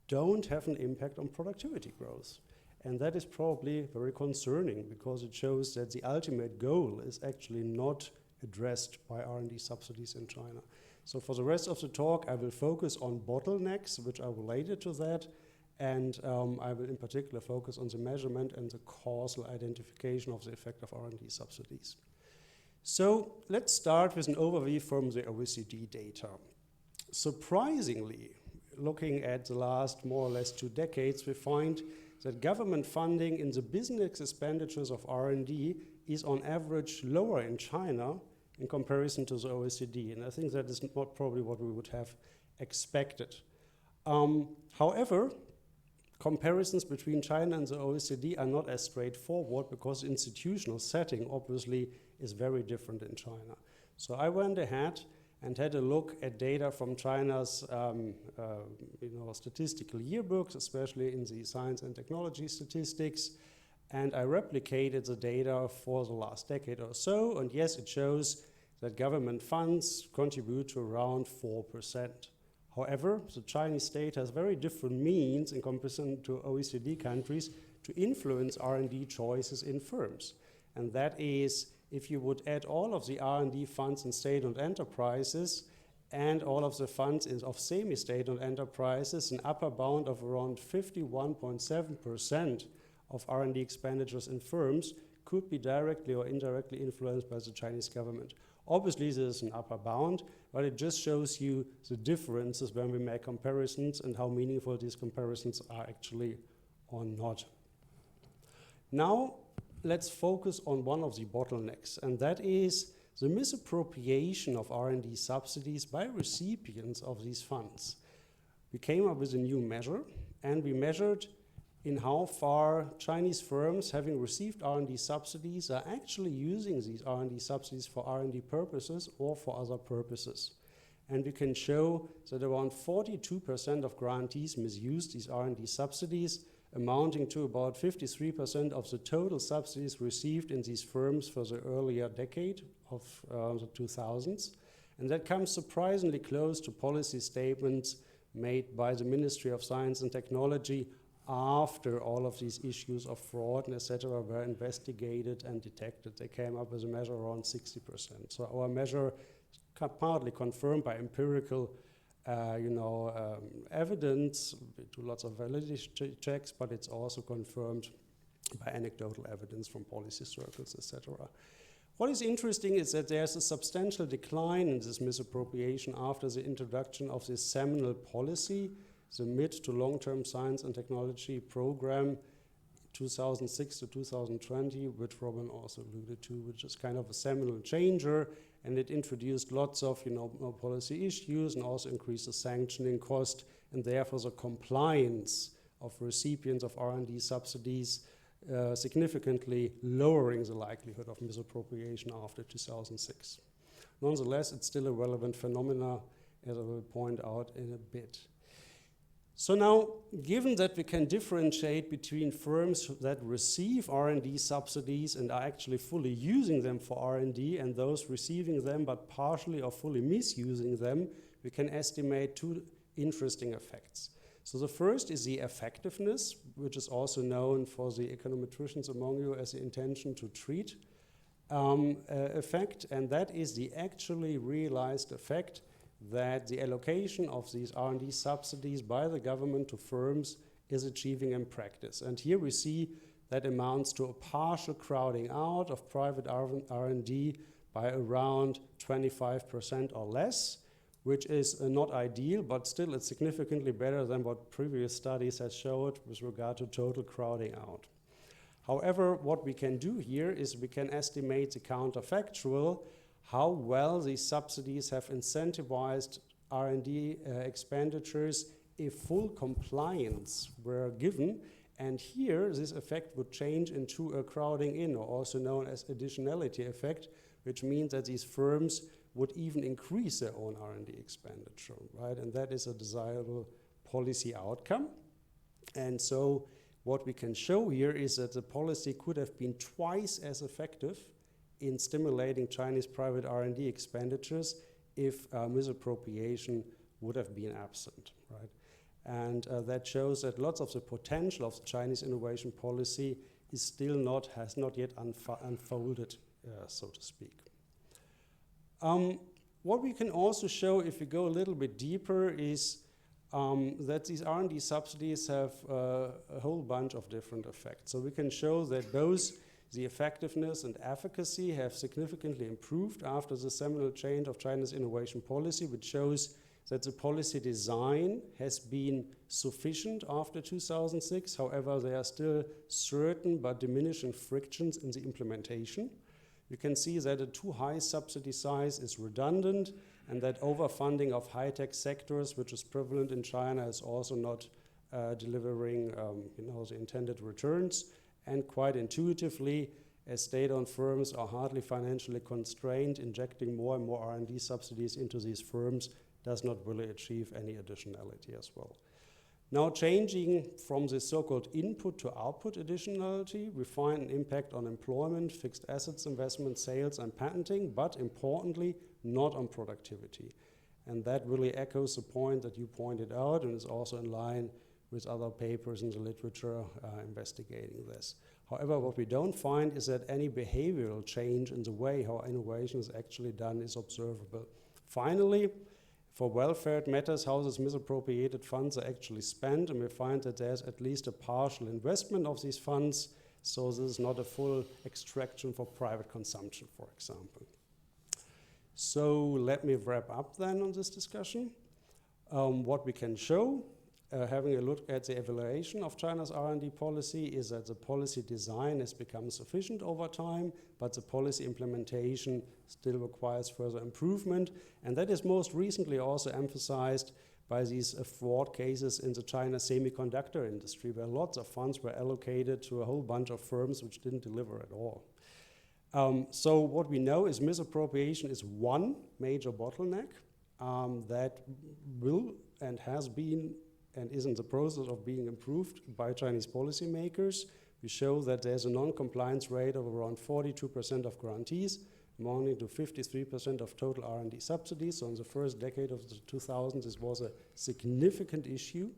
F: don't have an impact on productivity growth. And that is probably very concerning, because it shows that the ultimate goal is actually not addressed by R&D subsidies in China. So for the rest of the talk, I will focus on bottlenecks, which are related to that, and I will in particular focus on the measurement and the causal identification of the effect of R&D subsidies. So let's start with an overview from the OECD data. Surprisingly, looking at the last more or less 2 decades, we find that government funding in the business expenditures of R&D is on average lower in China in comparison to the OECD. And I think that is not probably what we would have expected. However, comparisons between China and the OECD are not as straightforward, because the institutional setting obviously is very different in China. So I went ahead and had a look at data from China's statistical yearbooks, especially in the science and technology statistics, and I replicated the data for the last decade or so, and yes, it shows that government funds contribute to around 4%. However, the Chinese state has very different means in comparison to OECD countries to influence R&D choices in firms. And that is, if you would add all of the R&D funds in state-owned enterprises and all of the funds of semi-state-owned enterprises, an upper bound of around 51.7% of R&D expenditures in firms could be directly or indirectly influenced by the Chinese government. Obviously, this is an upper bound, but it just shows you the differences when we make comparisons and how meaningful these comparisons are actually or not. Now, let's focus on one of the bottlenecks, and that is the misappropriation of R&D subsidies by recipients of these funds. We came up with a new measure, and we measured in how far Chinese firms having received R&D subsidies are actually using these R&D subsidies for R&D purposes or for other purposes. And we can show that around 42% of grantees misuse these R&D subsidies, amounting to about 53% of the total subsidies received in these firms for the earlier decade of the 2000s. And that comes surprisingly close to policy statements made by the Ministry of Science and Technology after all of these issues of fraud and etc. were investigated and detected. They came up with a measure around 60%. So our measure partly confirmed by empirical evidence. We do lots of validity checks, but it's also confirmed by anecdotal evidence from policy circles, etc. What is interesting is that there's a substantial decline in this misappropriation after the introduction of this seminal policy, the mid to long-term science and technology program 2006 to 2020, which Robin also alluded to, which is kind of a seminal changer, and it introduced lots of policy issues and also increased the sanctioning cost and therefore the compliance of recipients of R&D subsidies, significantly lowering the likelihood of misappropriation after 2006. Nonetheless, it's still a relevant phenomena, as I will point out in a bit. So now, given that we can differentiate between firms that receive R&D subsidies and are actually fully using them for R&D and those receiving them but partially or fully misusing them, we can estimate two interesting effects. So the first is the effectiveness, which is also known for the econometricians among you as the intention to treat effect, and that is the actually realized effect that the allocation of these R&D subsidies by the government to firms is achieving in practice. And here we see that amounts to a partial crowding out of private R&D by around 25% or less, which is not ideal, but still it's significantly better than what previous studies have showed with regard to total crowding out. However, what we can do here is we can estimate the counterfactual, how well these subsidies have incentivized R&D expenditures if full compliance were given. And here, this effect would change into a crowding in, or also known as additionality effect, which means that these firms would even increase their own R&D expenditure, right? And that is a desirable policy outcome. And so what we can show here is that the policy could have been twice as effective in stimulating Chinese private R&D expenditures if misappropriation would have been absent, right? And that shows that lots of the potential of the Chinese innovation policy is still has not yet unfolded, so to speak. What we can also show, if we go a little bit deeper, is that these R&D subsidies have a whole bunch of different effects. So we can show that both the effectiveness and efficacy have significantly improved after the seminal change of China's innovation policy, which shows that the policy design has been sufficient after 2006. However, there are still certain but diminishing frictions in the implementation. You can see that a too high subsidy size is redundant, and that overfunding of high-tech sectors, which is prevalent in China, is also not delivering the intended returns. And quite intuitively, as state-owned firms are hardly financially constrained, injecting more and more R&D subsidies into these firms does not really achieve any additionality as well. Now, changing from the so-called input to output additionality, we find an impact on employment, fixed assets investment, sales, and patenting, but importantly, not on productivity. And that really echoes the point that you pointed out and is also in line with other papers in the literature investigating this. However, what we don't find is that any behavioral change in the way how innovation is actually done is observable. Finally, for welfare, it matters how these misappropriated funds are actually spent, and we find that there's at least a partial investment of these funds, so this is not a full extraction for private consumption, for example. So let me wrap up then on this discussion. What we can show, having a look at the evaluation of China's R&D policy, is that the policy design has become sufficient over time, but the policy implementation still requires further improvement. And that is most recently also emphasized by these fraud cases in the China semiconductor industry, where lots of funds were allocated to a whole bunch of firms which didn't deliver at all. So what we know is misappropriation is one major bottleneck that will and has been and is in the process of being improved by Chinese policymakers. We show that there's a non-compliance rate of around 42% of grantees, amounting to 53% of total R&D subsidies. So in the first decade of the 2000s, this was a significant issue.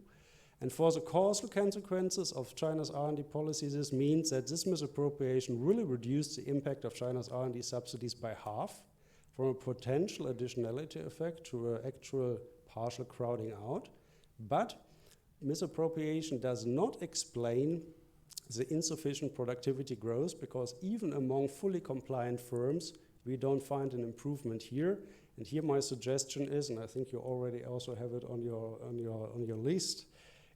F: And for the causal consequences of China's R&D policy, this means that this misappropriation really reduced the impact of China's R&D subsidies by half, from a potential additionality effect to an actual partial crowding out. But misappropriation does not explain the insufficient productivity growth, because even among fully compliant firms, we don't find an improvement here. And here my suggestion is, and I think you already also have it on your list,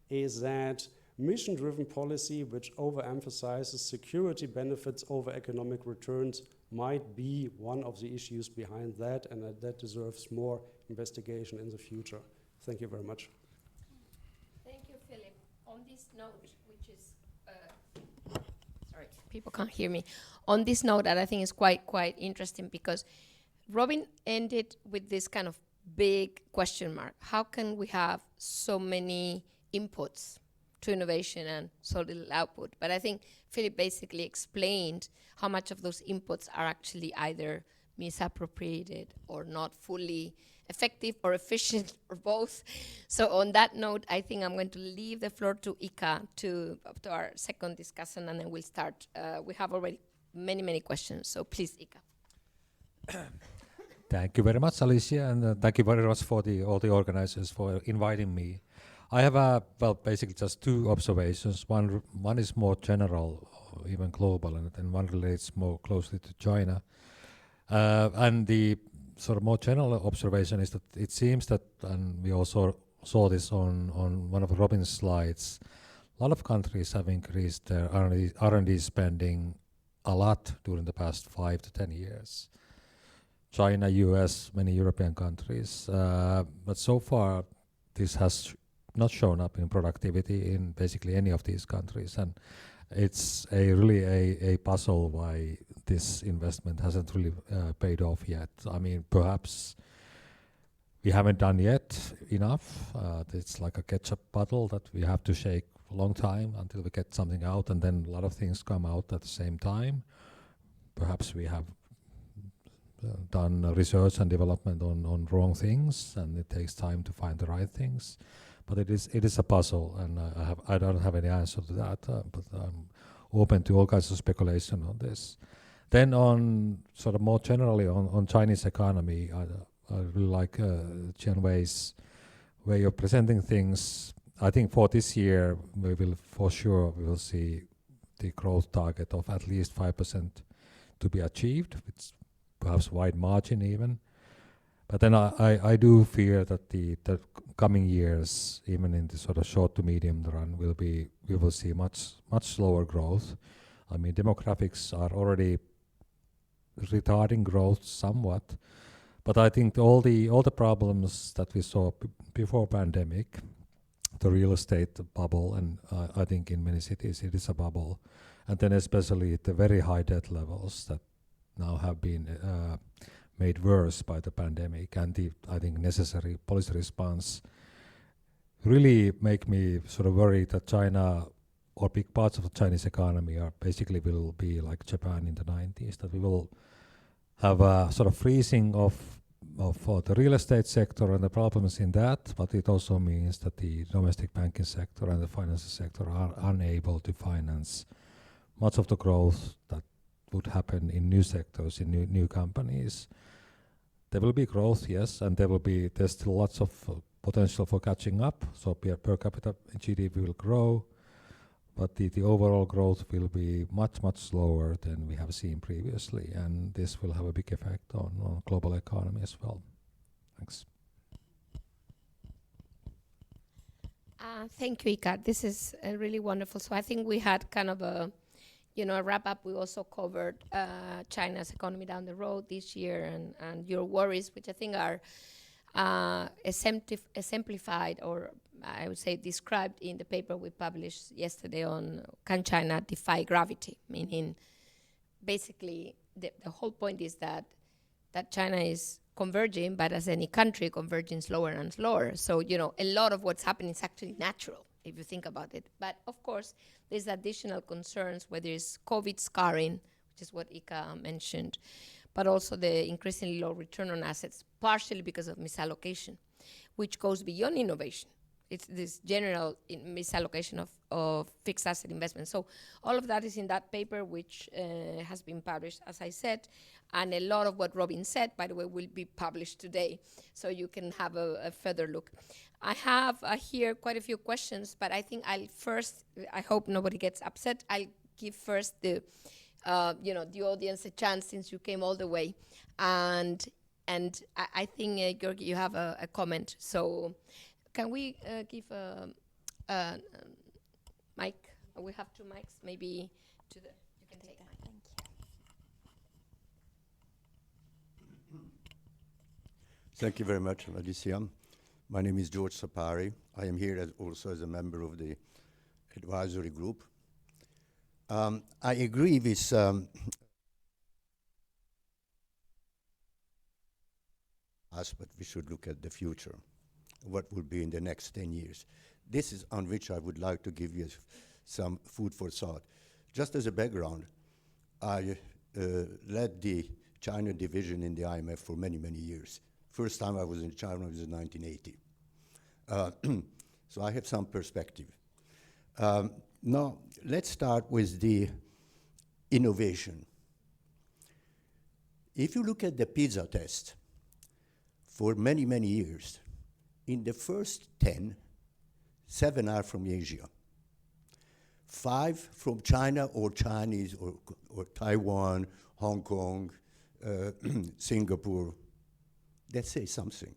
F: is that mission-driven policy which overemphasizes security benefits over economic returns might be one of the issues behind that, and that deserves more investigation in the future. Thank you very much.
C: Thank you, Philip. On this note, which is, sorry, people can't hear me. On this note, that I think is quite interesting, because Robin ended with this kind of big question mark. How can we have so many inputs to innovation and so little output? But I think Philip basically explained how much of those inputs are actually either misappropriated or not fully effective or efficient or both. So on that note, I think I'm going to leave the floor to Ika to our second discussion, and then we'll start. We have already many questions, so please, Ika.
G: Thank you very much, Alicia, and thank you very much for all the organizers for inviting me. I have basically just two observations. One is more general, even global, and then one relates more closely to China. And the sort of more general observation is that it seems that, and we also saw this on one of Robin's slides, a lot of countries have increased their R&D spending a lot during the past 5 to 10 years. China, US, many European countries. But so far, this has not shown up in productivity in basically any of these countries, and it's really a puzzle why this investment hasn't really paid off yet. I mean, perhaps we haven't done yet enough. It's like a ketchup bottle that we have to shake a long time until we get something out, and then a lot of things come out at the same time. Perhaps we have done research and development on wrong things, and it takes time to find the right things. But it is a puzzle, and I don't have any answer to that, but I'm open to all kinds of speculation on this. Then on sort of more generally on Chinese economy, I really like Chen Wei's way of presenting things. I think for this year, we will see the growth target of at least 5% to be achieved. It's perhaps wide margin even. But then I do fear that the coming years, even in the sort of short to medium run, we will see much slower growth. I mean, demographics are already retarding growth somewhat, but I think all the problems that we saw before pandemic, the real estate bubble, and I think in many cities it is a bubble, and then especially the very high debt levels that now have been made worse by the pandemic, and the, I think, necessary policy response really make me sort of worried that China, or big parts of the Chinese economy, are basically will be like Japan in the 90s, that we will have a sort of freezing of the real estate sector and the problems in that, but it also means that the domestic banking sector and the financial sector are unable to finance much of the growth that would happen in new sectors, in new companies. There will be growth, yes, and there's still lots of potential for catching up. So per capita GDP will grow, but the overall growth will be much slower than we have seen previously, and this will have a big effect on global economy as well. Thanks.
C: Thank you, Ika. This is really wonderful. So I think we had kind of a wrap up. We also covered China's economy down the road this year, and your worries, which I think are exemplified, or I would say described in the paper we published yesterday on Can China Defy Gravity? Meaning, basically, the whole point is that China is converging, but as any country, converging slower and slower. So, a lot of what's happening is actually natural, if you think about it. But of course, there's additional concerns, whether it's COVID scarring, which is what Ika mentioned, but also the increasingly low return on assets, partially because of misallocation, which goes beyond innovation. it's this general misallocation of fixed asset investment. So all of that is in that paper, which has been published, as I said, and a lot of what Robin said, by the way, will be published today, so you can have a further look. I have here quite a few questions, but I think I'll first, I hope nobody gets upset, I'll give first the the audience a chance, since you came all the way, and I think Georgi, you have a comment. So can we give a mic? We have 2 mics, maybe to the. You can take mine.
B: Thank you.
H: Thank you very much, Alicia. My name is George Sapari. I am here also as a member of the advisory group. I agree with us, but we should look at the future. What will be in the next 10 years? This is on which I would like to give you some food for thought. Just as a background, I led the China division in the IMF for many, many years. First time I was in China was in 1980. So I have some perspective. Now, let's start with the innovation. If you look at the PISA test, for many, many years, in the first 10, 7 are from Asia. 5 from China or Chinese or Taiwan, Hong Kong, Singapore. That says something.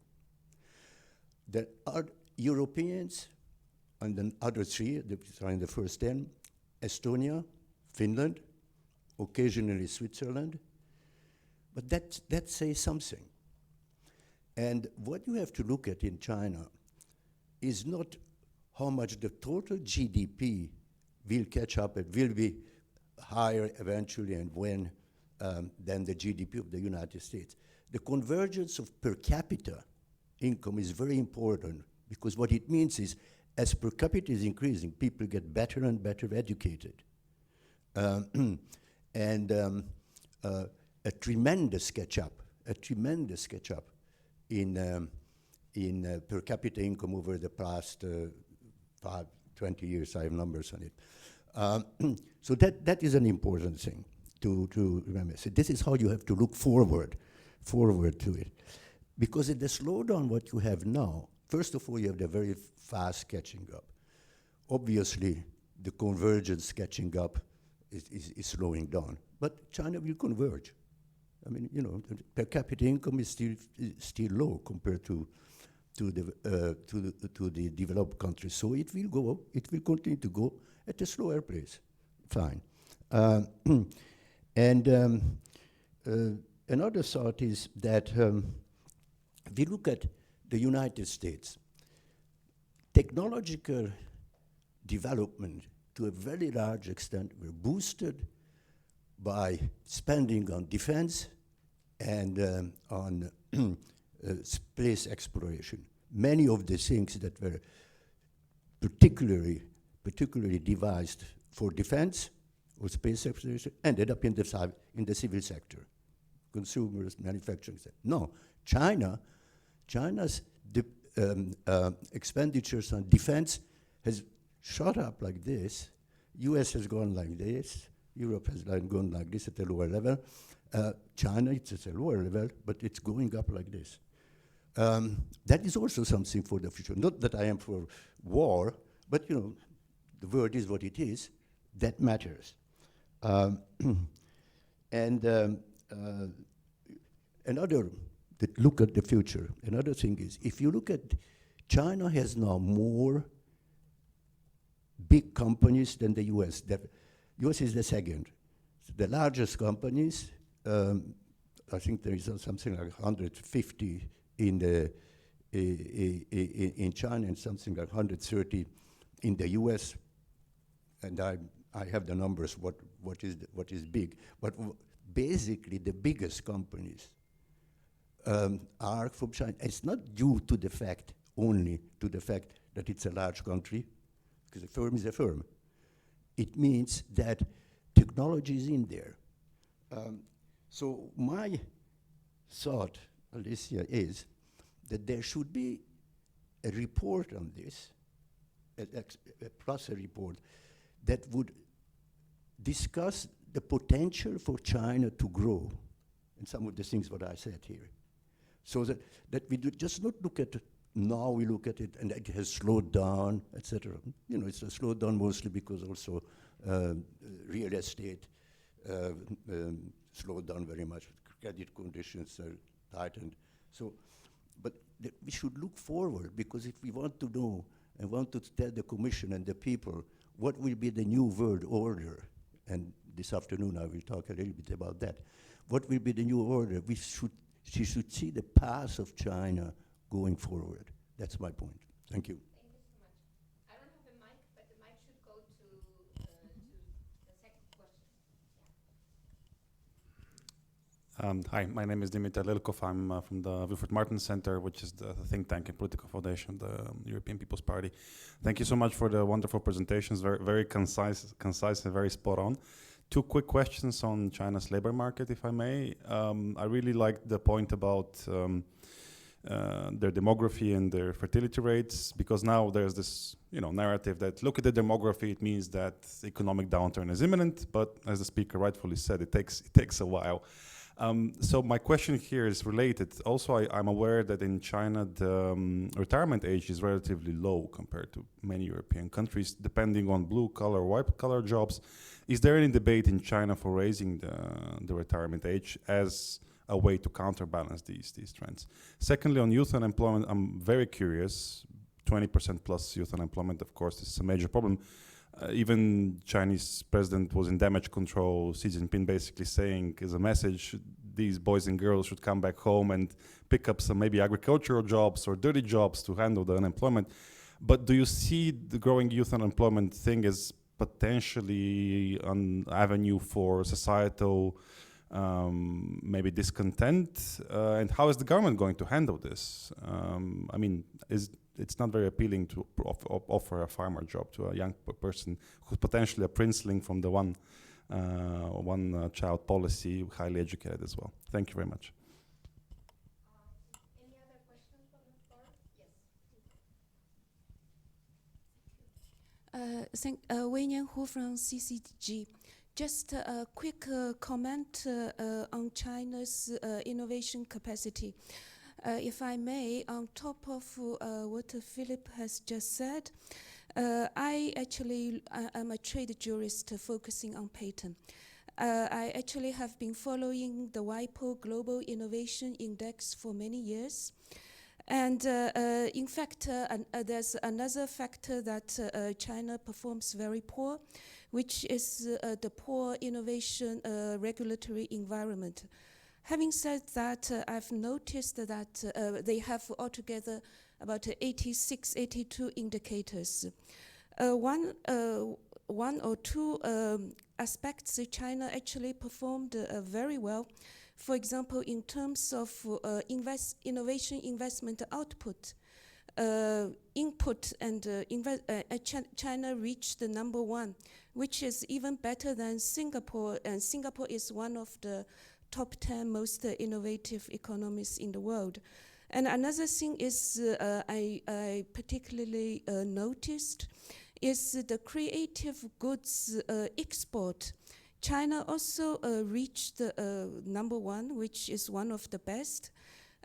H: The Europeans and the other 3 that are in the first 10, Estonia, Finland, occasionally Switzerland, but that says something. And what you have to look at in China is not how much the total GDP will catch up, it will be higher eventually, and when, than the GDP of the United States. The convergence of per capita income is very important, because what it means is, as per capita is increasing, people get better and better educated. A tremendous catch-up in per capita income over the past 20 years. I have numbers on it. So that is an important thing to remember. So this is how you have to look forward to it. Because in the slowdown, what you have now, first of all, you have the very fast catching up. Obviously, the convergence catching up is slowing down. But China will converge. I mean, the per capita income is still low compared to the developed countries. So it will continue to go at a slower pace. Fine. Another thought is that if you look at the United States, technological development to a very large extent were boosted by spending on defense and on space exploration. Many of the things that were particularly devised for defense or space exploration ended up in the civil sector, consumers, manufacturing. No, China's expenditures on defense has shot up like this. US has gone like this. Europe has gone like this at a lower level. China, it's at a lower level, but it's going up like this. That is also something for the future. Not that I am for war, but the world is what it is. That matters. Another that look at the future. Another thing is, if you look at China has now more big companies than the US. The US is the second. The largest companies, I think there is something like 150 in China and something like 130 in the US. And I have the numbers, what is big. But basically the biggest companies are from China. It's not due to the fact, only to the fact that it's a large country, because a firm is a firm. It means that technology is in there. So my thought, Alicia, is that there should be a report on this a process report that would discuss the potential for China to grow, and some of the things what I said here. So that we do just not look at it, now we look at it and it has slowed down, etc. You know, it's a slowed down mostly because also real estate slowed down very much. Credit conditions are tightened. So, but we should look forward, because if we want to know and want to tell the Commission and the people what will be the new world order, and this afternoon I will talk a little bit about that. What will be the new order? She should see the path of China going forward. That's my point. Thank you.
C: Thank you so much. I don't have a mic, but the mic should go to the second question.
I: Hi, my name is Dimitar Lilkov. I'm from the Wilfred Martin Center, which is the think tank and political foundation of the European People's Party. Thank you so much for the wonderful presentations, very concise and very spot on. Two quick questions on China's labor market, if I may. I really liked the point about their demography and their fertility rates, because now there's this narrative that look at the demography, it means that economic downturn is imminent, but as the speaker rightfully said, it takes a while. So my question here is related. Also, I'm aware that in China, the retirement age is relatively low compared to many European countries, depending on blue-collar, white-collar jobs. Is there any debate in China for raising the retirement age as a way to counterbalance these trends? Secondly, on youth unemployment, I'm very curious. 20% plus youth unemployment, of course, is a major problem. Even Chinese president was in damage control. Xi Jinping basically saying as a message, these boys and girls should come back home and pick up some maybe agricultural jobs or dirty jobs to handle the unemployment. But do you see the growing youth unemployment thing as potentially an avenue for societal maybe discontent? And how is the government going to handle this? I mean, it's not very appealing to offer a farmer job to a young person who's potentially a princeling from the one child policy, highly educated as well. Thank you very much.
C: Any other questions from the floor? Yes.
J: Wei Nian Hu from CCG. Just a quick comment on China's innovation capacity. If I may, on top of what Philip has just said, I am a trade jurist focusing on patent. I actually have been following the WIPO Global Innovation Index for many years. And in fact, there's another factor that China performs very poor, which is the poor innovation regulatory environment. Having said that, I've noticed that they have altogether about 86, 82 indicators. One or two aspects China actually performed very well. For example, in terms of innovation investment output, input and China reached the #1, which is even better than Singapore, and Singapore is one of the top 10 most innovative economies in the world. And another thing is I particularly noticed is the creative goods export. China also reached #1, which is one of the best.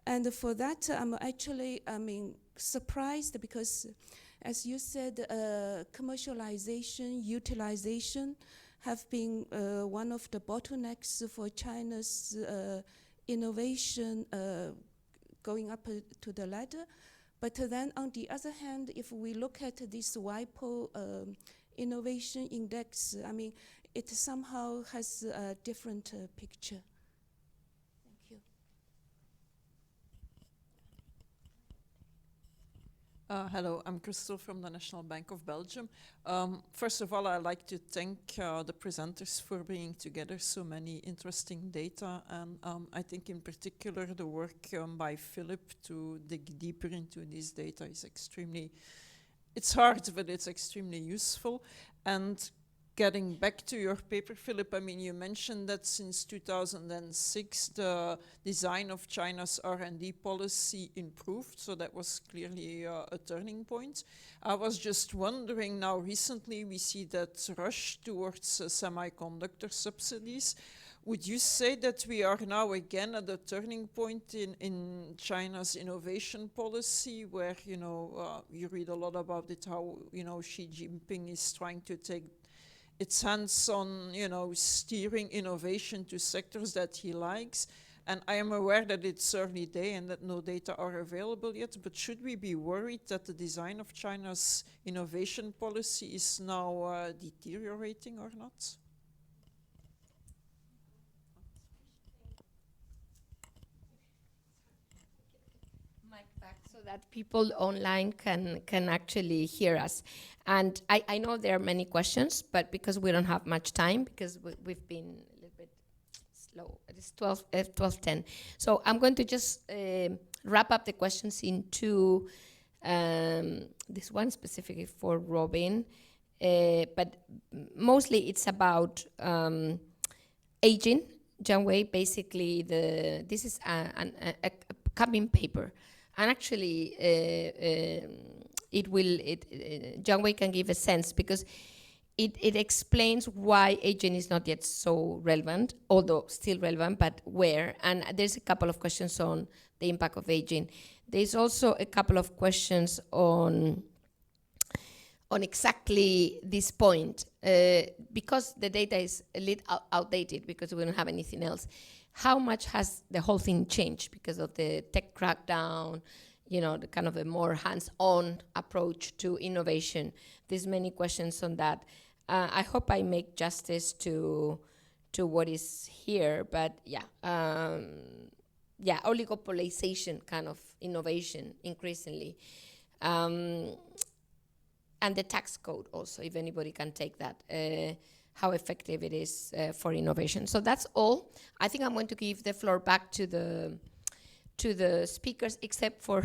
J: And for that, I'm actually, surprised because, as you said, commercialization, utilization have been one of the bottlenecks for China's innovation going up to the ladder. But then on the other hand, if we look at this WIPO innovation index, it somehow has a different picture. Thank you.
K: Hello, I'm Crystal from the National Bank of Belgium. First of all, I'd like to thank the presenters for bringing together so many interesting data. And I think in particular the work by Philip to dig deeper into these data is it's hard, but it's extremely useful. And getting back to your paper, Philip, I mean, you mentioned that since 2006, the design of China's R&D policy improved, so that was clearly a turning point. I was just wondering, now recently we see that rush towards semiconductor subsidies. Would you say that we are now again at a turning point in China's innovation policy, where, you read a lot about it, how, Xi Jinping is trying to take its hands on, steering innovation to sectors that he likes. And I am aware that it's early day and that no data are available yet, but should we be worried that the design of China's innovation policy is now deteriorating or not?
C: Mic back so that people online can actually hear us. And I know there are many questions, but because we don't have much time, because we've been a little bit slow, it is 12:10. So I'm going to just wrap up the questions into this one specifically for Robin, but mostly it's about aging. Jiang Wei, basically, this is a coming paper. And actually, Jiang Wei can give a sense, because it explains why aging is not yet so relevant, although still relevant, but where. And there's a couple of questions on the impact of aging. There's also a couple of questions on exactly this point, because the data is a little outdated, because we don't have anything else. How much has the whole thing changed because of the tech crackdown, the kind of a more hands-on approach to innovation? There's many questions on that. I hope I make justice to what is here, but oligopolization kind of innovation increasingly. And the tax code also, if anybody can take that. How effective it is for innovation. So that's all. I think I'm going to give the floor back to the speakers, except for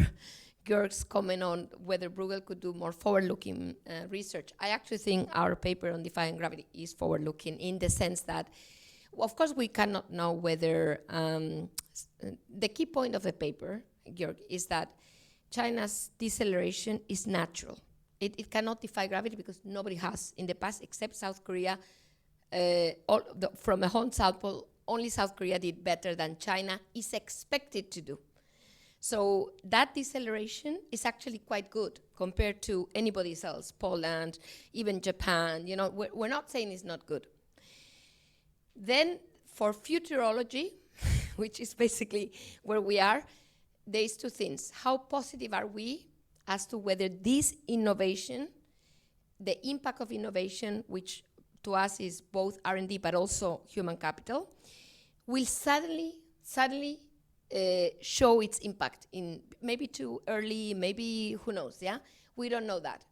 C: Georg's comment on whether Bruegel could do more forward-looking research. I actually think our paper on defying gravity is forward-looking, in the sense that, of course, we cannot know whether the key point of the paper, Georg, is that China's deceleration is natural. It cannot defy gravity because nobody has in the past, except South Korea. From a whole sample, only South Korea did better than China is expected to do. So that deceleration is actually quite good compared to anybody else, Poland, even Japan. We're not saying it's not good. Then for futurology, which is basically where we are, there's two things. How positive are we as to whether this innovation, the impact of innovation, which to us is both R&D but also human capital, will suddenly show its impact in maybe too early, maybe who knows, yeah? We don't know that.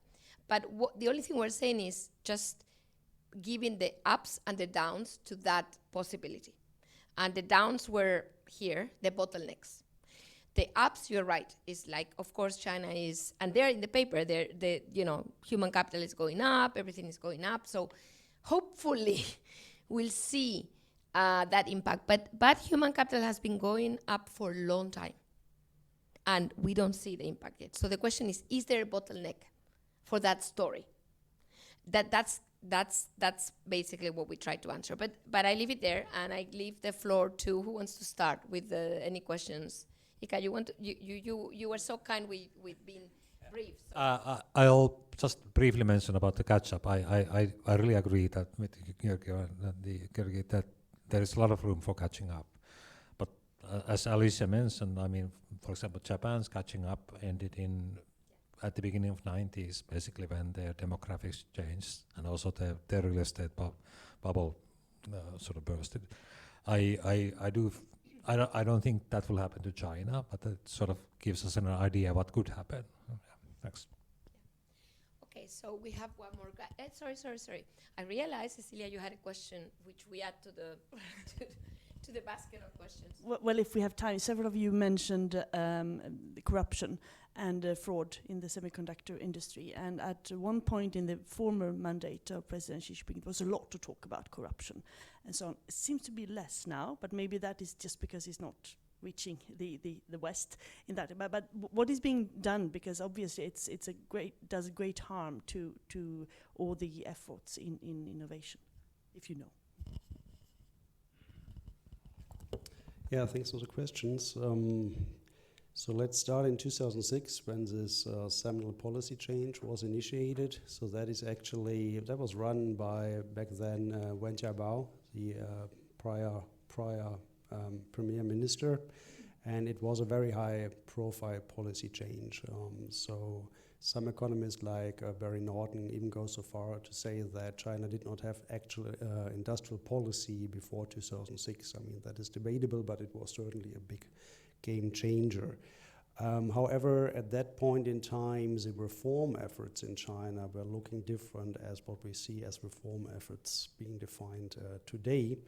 C: But the only thing we're saying is just giving the ups and the downs to that possibility. And the downs were here, the bottlenecks. The ups, you're right, is like, of course, China is, and they're in the paper, human capital is going up, everything is going up, so hopefully we'll see that impact. But human capital has been going up for a long time, and we don't see the impact yet. So the question is there a bottleneck for that story? That's basically what we try to answer. But I leave it there, and I leave the floor to who wants to start with any questions. Ika, you were so kind with being brief. So.
G: I'll just briefly mention about the catch-up. I really agree that with Georgi that there is a lot of room for catching up. But as Alicia mentioned, I mean, for example, Japan's catching up ended at the beginning of 90s, basically when their demographics changed and also their real estate bubble sort of bursted. I don't think that will happen to China, but it sort of gives us an idea what could happen. Thanks.
C: Okay, so we have one more guy. Sorry. I realized, Cecilia, you had a question which we add to to the basket of questions.
B: Well, if we have time, several of you mentioned the corruption and fraud in the semiconductor industry. And at one point in the former mandate of President Xi Jinping, there was a lot to talk about corruption and so on. It seems to be less now, but maybe that is just because he's not reaching the West in that. But what is being done? Because obviously does great harm to all the efforts in innovation, if you know.
F: Yeah, thanks for the questions. So let's start in 2006 when this seminal policy change was initiated. So that was run by back then Wen Jiabao, the prior premier minister, and it was a very high profile policy change. So some economists like Barry Norton even go so far to say that China did not have actual industrial policy before 2006. I mean, that is debatable, but it was certainly a big game changer. However, at that point in time, the reform efforts in China were looking different as what we see as reform efforts being defined today.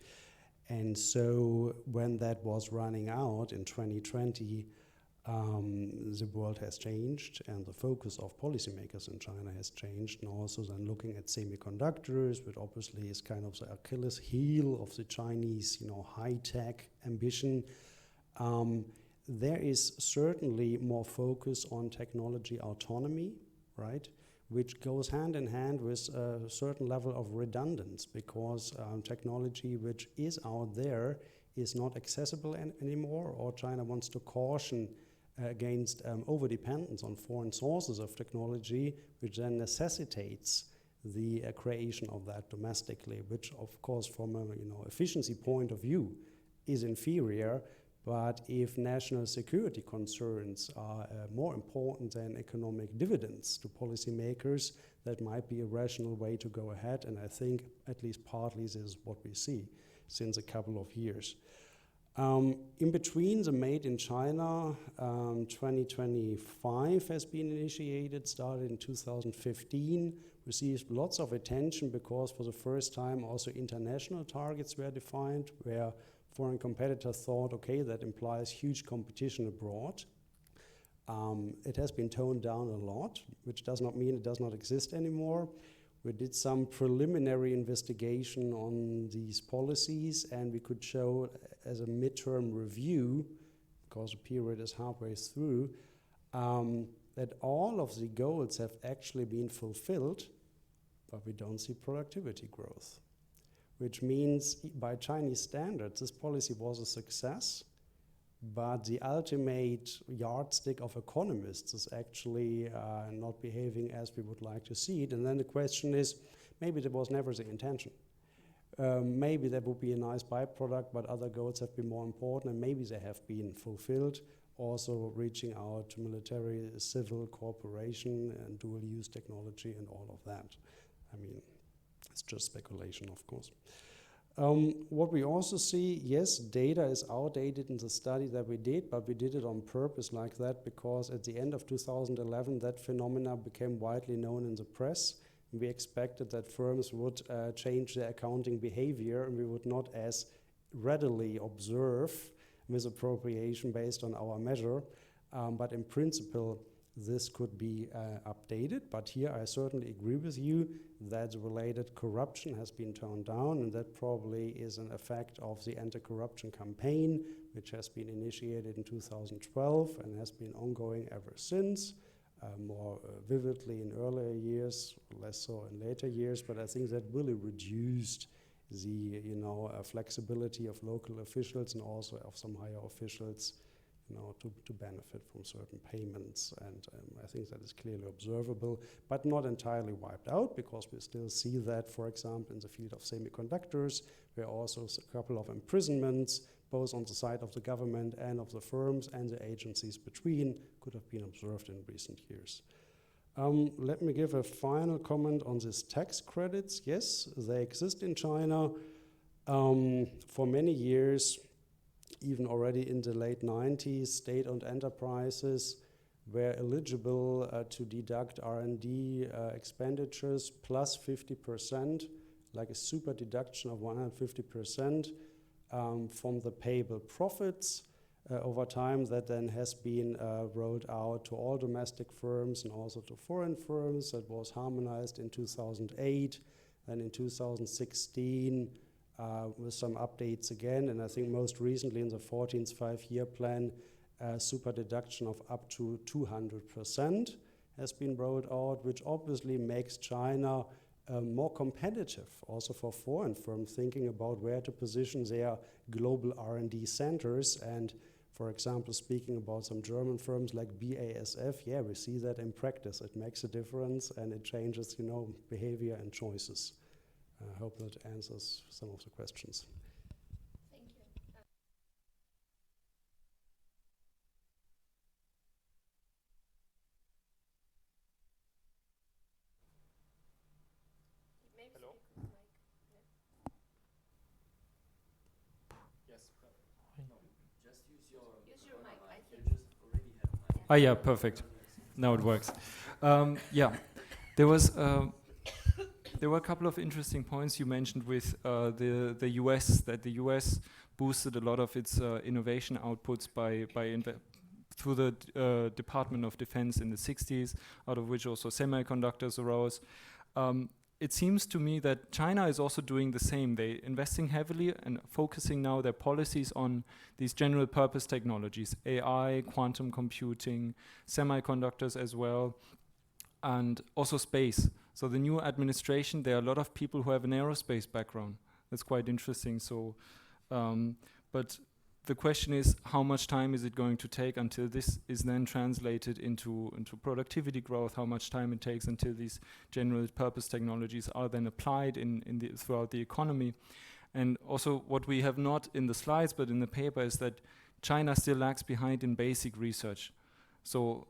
F: And so when that was running out in 2020, the world has changed and the focus of policymakers in China has changed. And also then looking at semiconductors, which obviously is kind of the Achilles heel of the Chinese, high-tech ambition. There is certainly more focus on technology autonomy, right? Which goes hand in hand with a certain level of redundance, because technology which is out there is not accessible anymore, or China wants to caution against over-dependence on foreign sources of technology, which then necessitates the creation of that domestically, which of course from a efficiency point of view is inferior. But if national security concerns are more important than economic dividends to policymakers, that might be a rational way to go ahead. And I think at least partly this is what we see since a couple of years. In between, the Made in China 2025 has been initiated, started in 2015, received lots of attention because for the first time also international targets were defined, where foreign competitors thought, okay, that implies huge competition abroad. It has been toned down a lot, which does not mean it does not exist anymore. We did some preliminary investigation on these policies, and we could show as a midterm review, because the period is halfway through, that all of the goals have actually been fulfilled, but we don't see productivity growth. Which means by Chinese standards, this policy was a success, but the ultimate yardstick of economists is actually not behaving as we would like to see it. And then the question is, maybe that was never the intention. Maybe that would be a nice byproduct, but other goals have been more important, and maybe they have been fulfilled. Also reaching out to military, civil cooperation, and dual-use technology and all of that. I mean, it's just speculation, of course. What we also see, yes, data is outdated in the study that we did, but we did it on purpose like that because at the end of 2011, that phenomena became widely known in the press. And we expected that firms would change their accounting behavior, and we would not as readily observe misappropriation based on our measure. But in principle, this could be updated, but here I certainly agree with you that related corruption has been toned down, and that probably is an effect of the anti-corruption campaign, which has been initiated in 2012 and has been ongoing ever since, more vividly in earlier years, less so in later years, but I think that really reduced the flexibility of local officials and also of some higher officials to benefit from certain payments, and I think that is clearly observable, but not entirely wiped out, because we still see that, for example, in the field of semiconductors, where also a couple of imprisonments, both on the side of the government and of the firms and the agencies between, could have been observed in recent years. Let me give a final comment on these tax credits. Yes, they exist in China. For many years, even already in the late 90s, state-owned enterprises were eligible to deduct R&D expenditures plus 50%, like a super deduction of 150%, from the payable profits over time that then has been rolled out to all domestic firms and also to foreign firms. That was harmonized in 2008 and in 2016 with some updates again. And I think most recently in the 14th five-year plan, super deduction of up to 200% has been rolled out, which obviously makes China more competitive also for foreign firms thinking about where to position their global R&D centers. And for example, speaking about some German firms like BASF, yeah, we see that in practice. It makes a difference and it changes, behavior and choices. I hope that answers some of the questions.
C: Thank you.
E: Hello?
C: Use your mic, I think.
E: Ah, yeah, perfect. Now it works. Yeah, there were a couple of interesting points you mentioned with the US, that the US boosted a lot of its innovation outputs through the Department of Defense in the 60s, out of which also semiconductors arose. It seems to me that China is also doing the same. They're investing heavily and focusing now their policies on these general purpose technologies, AI, quantum computing, semiconductors as well, and also space. So the new administration, there are a lot of people who have an aerospace background. That's quite interesting. So, but the question is, how much time is it going to take until this is then translated into productivity growth? How much time it takes until these general purpose technologies are then applied throughout the economy? And also, what we have not in the slides but in the paper is that China still lags behind in basic research. So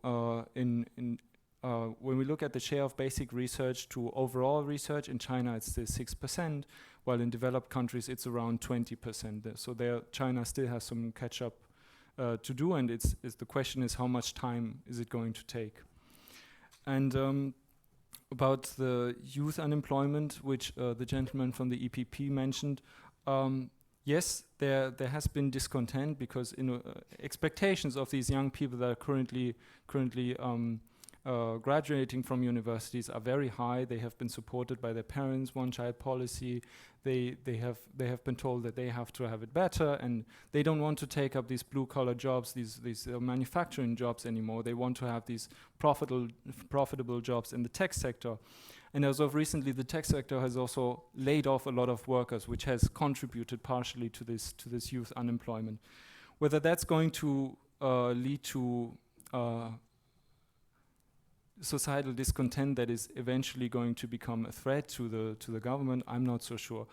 E: when we look at the share of basic research to overall research, in China it's still 6%, while in developed countries it's around 20%. So China still has some catch up to do, and the question is how much time is it going to take? And about the youth unemployment, which the gentleman from the EPP mentioned, yes, there has been discontent because expectations of these young people that are currently graduating from universities are very high. They have been supported by their parents, one-child policy. They have been told that they have to have it better, and they don't want to take up these blue-collar jobs, these manufacturing jobs anymore. They want to have these profitable jobs in the tech sector. And as of recently, the tech sector has also laid off a lot of workers, which has contributed partially to this youth unemployment. Whether that's going to lead to societal discontent that is eventually going to become a threat to the government, I'm not so sure.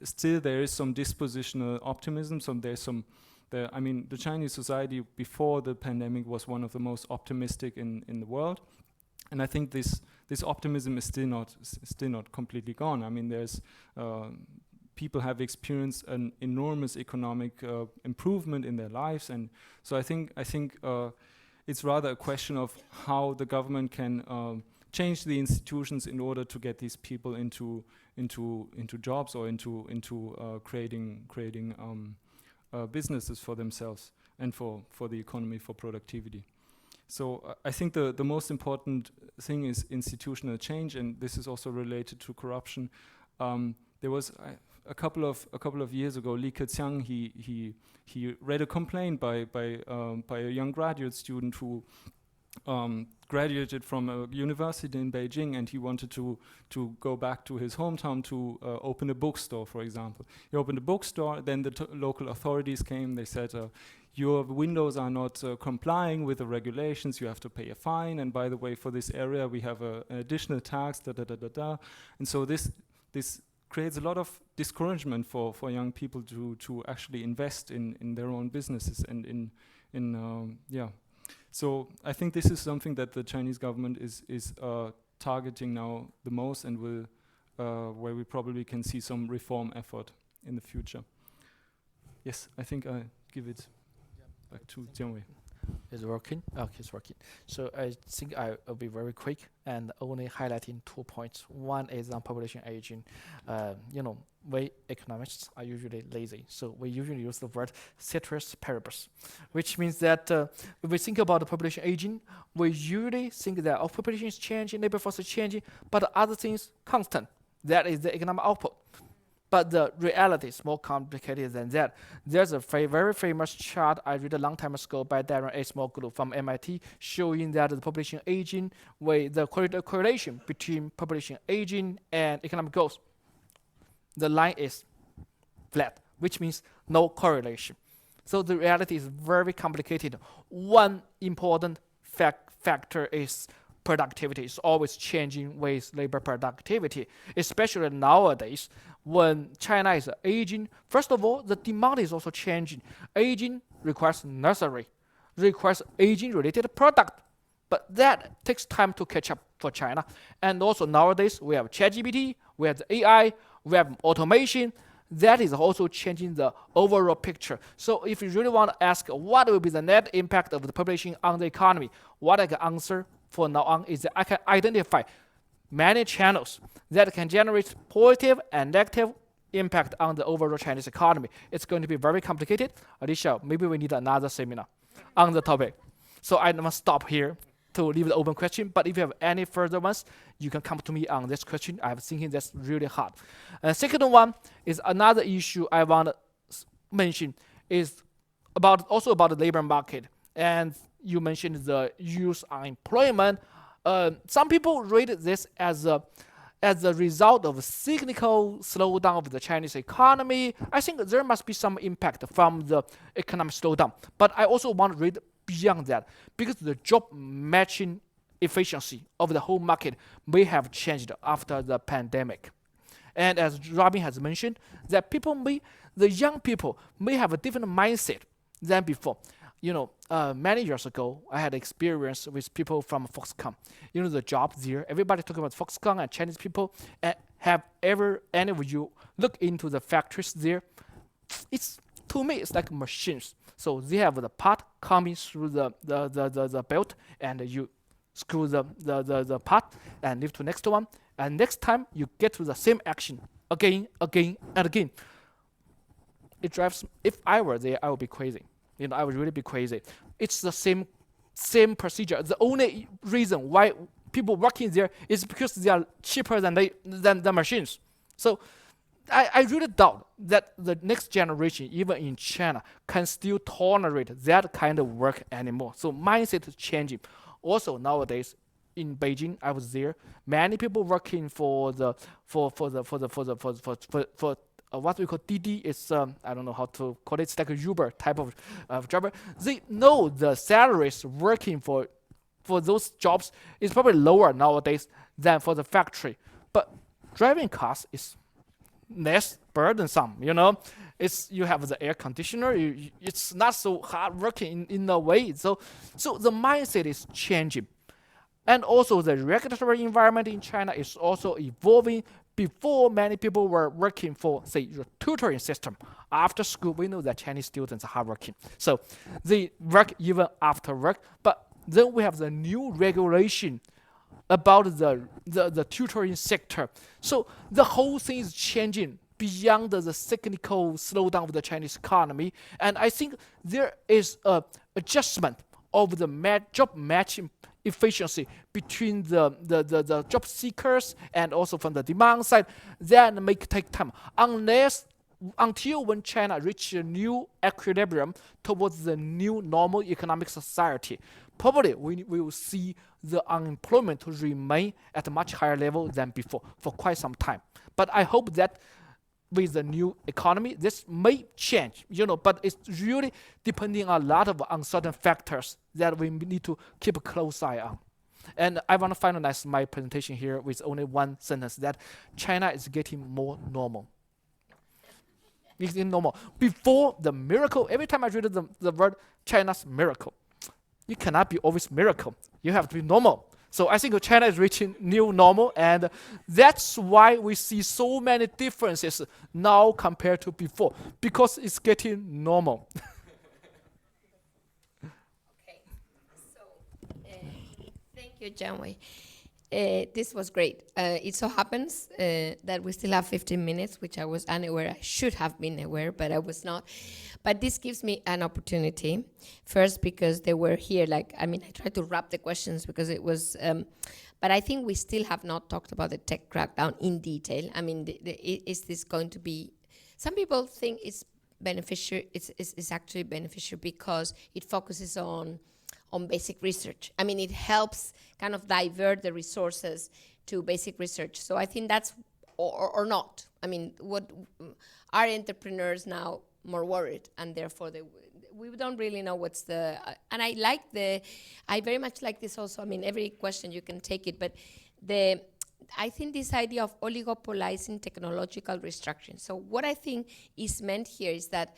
E: Still, there is some dispositional optimism. The Chinese society before the pandemic was one of the most optimistic in the world, and I think this optimism is still not completely gone. I mean, there's people have experienced an enormous economic improvement in their lives, and so I think it's rather a question of how the government can change the institutions in order to get these people into jobs or into creating businesses for themselves and for the economy, for productivity. So I think the most important thing is institutional change, and this is also related to corruption. There was a couple of years ago, Li Keqiang, he read a complaint by a young graduate student who graduated from a university in Beijing, and he wanted to go back to his hometown to open a bookstore, for example. He opened a bookstore, then the local authorities came, they said, your windows are not complying with the regulations, you have to pay a fine, and by the way, for this area we have an additional tax, And so this creates a lot of discouragement for young people to actually invest in their own businesses and So I think this is something that the Chinese government is targeting now the most, and will where we probably can see some reform effort in the future. Yes, I think I give it back to Jianwei.
D: Is it working? Okay, it's working. So I think I will be very quick and only highlighting 2 points. One is on population aging. We economists are usually lazy, so we usually use the word ceteris paribus, which means that if we think about the population aging, we usually think that our population is changing, labor force is changing, but other things constant. That is the economic output. But the reality is more complicated than that. There's a very famous chart I read a long time ago by Darren A. Smallgroup from MIT showing that the population aging, with the correlation between population aging and economic growth, the line is flat, which means no correlation. So the reality is very complicated. One important factor is productivity is always changing with labor productivity, especially nowadays when China is aging. First of all, the demand is also changing. Aging requires nursery, requires aging-related product, but that takes time to catch up for China. And also nowadays, we have ChatGPT, we have the AI, we have automation. That is also changing the overall picture. So if you really want to ask what will be the net impact of the population on the economy, what I can answer for now on is that I can identify many channels that can generate positive and negative impact on the overall Chinese economy. It's going to be very complicated. Alicia, maybe we need another seminar on the topic. So I must stop here to leave the open question. But if you have any further ones, you can come to me on this question. I'm thinking that's really hard. Second one is another issue I want to mention is also about the labor market. And you mentioned the youth unemployment. Some people read this as a result of a cyclical slowdown of the Chinese economy. I think there must be some impact from the economic slowdown. But I also want to read beyond that, because the job matching efficiency of the whole market may have changed after the pandemic. And as Robin has mentioned, that the young people may have a different mindset than before. Many years ago, I had experience with people from Foxconn. The job there, everybody talking about Foxconn and Chinese people. Have any of you look into the factories there? To me, it's like machines. So they have the part coming through the belt, and you screw the part and leave to next one. And next time you get to the same action again, and again. It drives. If I were there, I would be crazy. I would really be crazy. It's the same procedure. The only reason why people working there is because they are cheaper than the machines. So I really doubt that the next generation, even in China, can still tolerate that kind of work anymore. So mindset is changing. Also nowadays in Beijing, I was there. Many people working for what we call Didi is I don't know how to call it. It's like a Uber type of driver. They know the salaries working for those jobs is probably lower nowadays than for the factory. But driving cars is less burdensome. You have the air conditioner. It's not so hard working in a way. So the mindset is changing, and also the regulatory environment in China is also evolving. Before, many people were working for, say, your tutoring system. After school, we know that Chinese students are hardworking. So they work even after work. But then we have the new regulation about the tutoring sector. So the whole thing is changing beyond the cyclical slowdown of the Chinese economy. And I think there is an adjustment of the job matching efficiency between the job seekers and also from the demand side. That may take time until when China reaches a new equilibrium towards the new normal economic society. Probably we will see the unemployment to remain at a much higher level than before for quite some time. But I hope that with the new economy, this may change, but it's really depending on a lot of uncertain factors that we need to keep a close eye on. And I want to finalize my presentation here with only one sentence, that China is getting more normal. It's getting normal. Before the miracle, every time I read the word China's miracle, you cannot be always miracle. You have to be normal. So I think China is reaching new normal, and that's why we see so many differences now compared to before, because it's getting normal.
C: Okay. you, Janwei. This was great. It so happens that we still have 15 minutes, which I was unaware. I should have been aware, but I was not. But this gives me an opportunity. First, because they were here. I tried to wrap the questions because it was. But I think we still have not talked about the tech crackdown in detail. I mean, is this going to be? Some people think it's beneficial. It's actually beneficial because it focuses on basic research. I mean, it helps kind of divert the resources to basic research. So I think that's, or not. I mean, what are entrepreneurs now more worried, and therefore we don't really know what's the, and I very much like this also. I mean, every question you can take it, but I think this idea of oligopolizing technological restructuring. So what I think is meant here is that,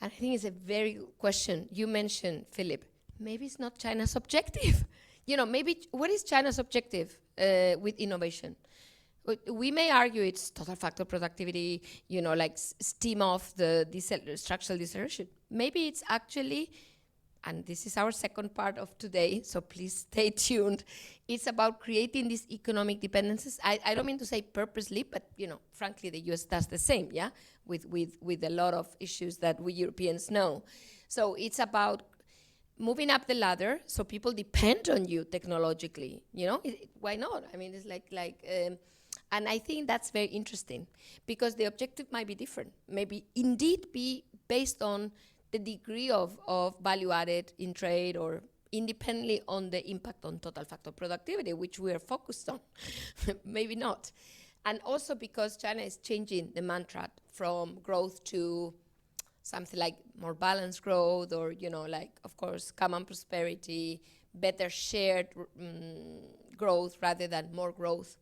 C: and I think it's a very good question you mentioned, Philip, maybe it's not China's objective. Maybe what is China's objective with innovation? We may argue it's total factor productivity, stem off the structural deceleration. Maybe it's actually, and this is our second part of today, so please stay tuned. It's about creating these economic dependencies. I don't mean to say purposely, but frankly, the US does the same, yeah, with a lot of issues that we Europeans know. So it's about moving up the ladder so people depend on you technologically. Why not? I mean, it's and I think that's very interesting because the objective might be different. Maybe indeed be based on the degree of value added in trade or independently on the impact on total factor productivity, which we are focused on. Maybe not. And also because China is changing the mantra from growth to something like more balanced growth or, of course, common prosperity, better shared growth rather than more growth.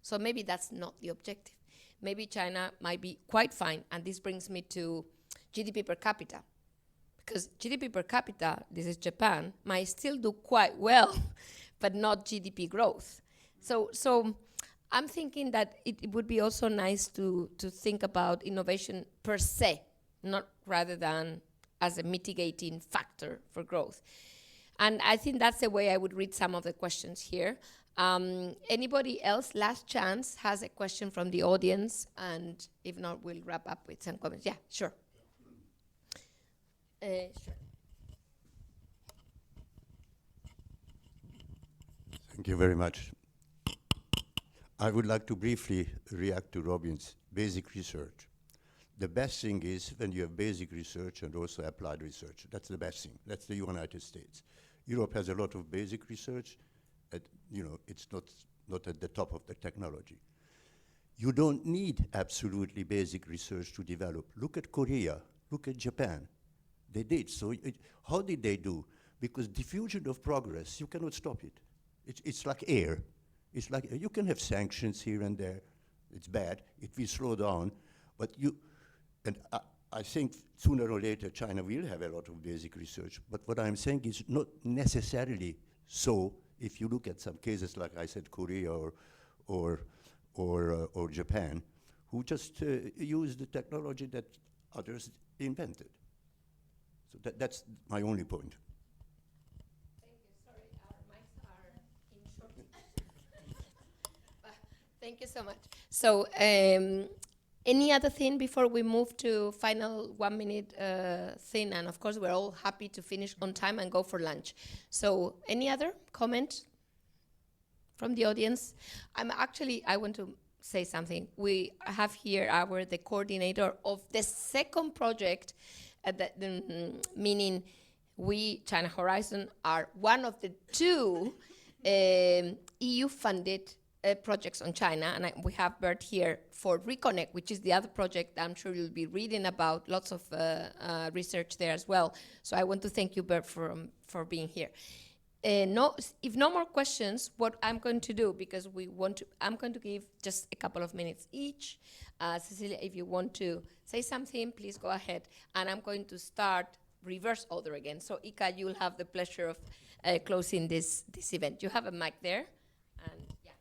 C: So maybe that's not the objective. Maybe China might be quite fine, and this brings me to GDP per capita. Because GDP per capita, this is Japan, might still do quite well, but not GDP growth. So I'm thinking that it would be also nice to think about innovation per se, not rather than as a mitigating factor for growth. And I think that's the way I would read some of the questions here. Anybody else, last chance, has a question from the audience? And if not, we'll wrap up with some comments. Yeah, sure. Sure.
H: Thank you very much. I would like to briefly react to Robin's basic research. The best thing is when you have basic research and also applied research. That's the best thing. That's the United States. Europe has a lot of basic research. It's not at the top of the technology. You don't need absolutely basic research to develop. Look at Korea. Look at Japan. They did. So how did they do? Because diffusion of progress, you cannot stop it. It's like air. It's like you can have sanctions here and there. It's bad. It will slow down. But I think sooner or later China will have a lot of basic research. But what I'm saying is not necessarily so. If you look at some cases, like I said, Korea or Japan, who just use the technology that others invented. So that's my only point.
C: Thank you. Sorry, our mics are in short. Thank you so much. So, any other thing before we move to final 1 minute thing? And of course, we're all happy to finish on time and go for lunch. So, any other comment from the audience? I want to say something. We have here the coordinator of the second project, meaning we, China Horizon, are one of the two EU-funded projects on China, and we have Bert here for Reconnect, which is the other project I'm sure you'll be reading about, lots of research there as well. So I want to thank you, Bert, for being here. If no more questions, what I'm going to do, because I'm going to give just a couple of minutes each. Cecilia, if you want to say something, please go ahead. And I'm going to start reverse order again. So Ika, you'll have the pleasure of closing this event. You have a mic there. And yeah.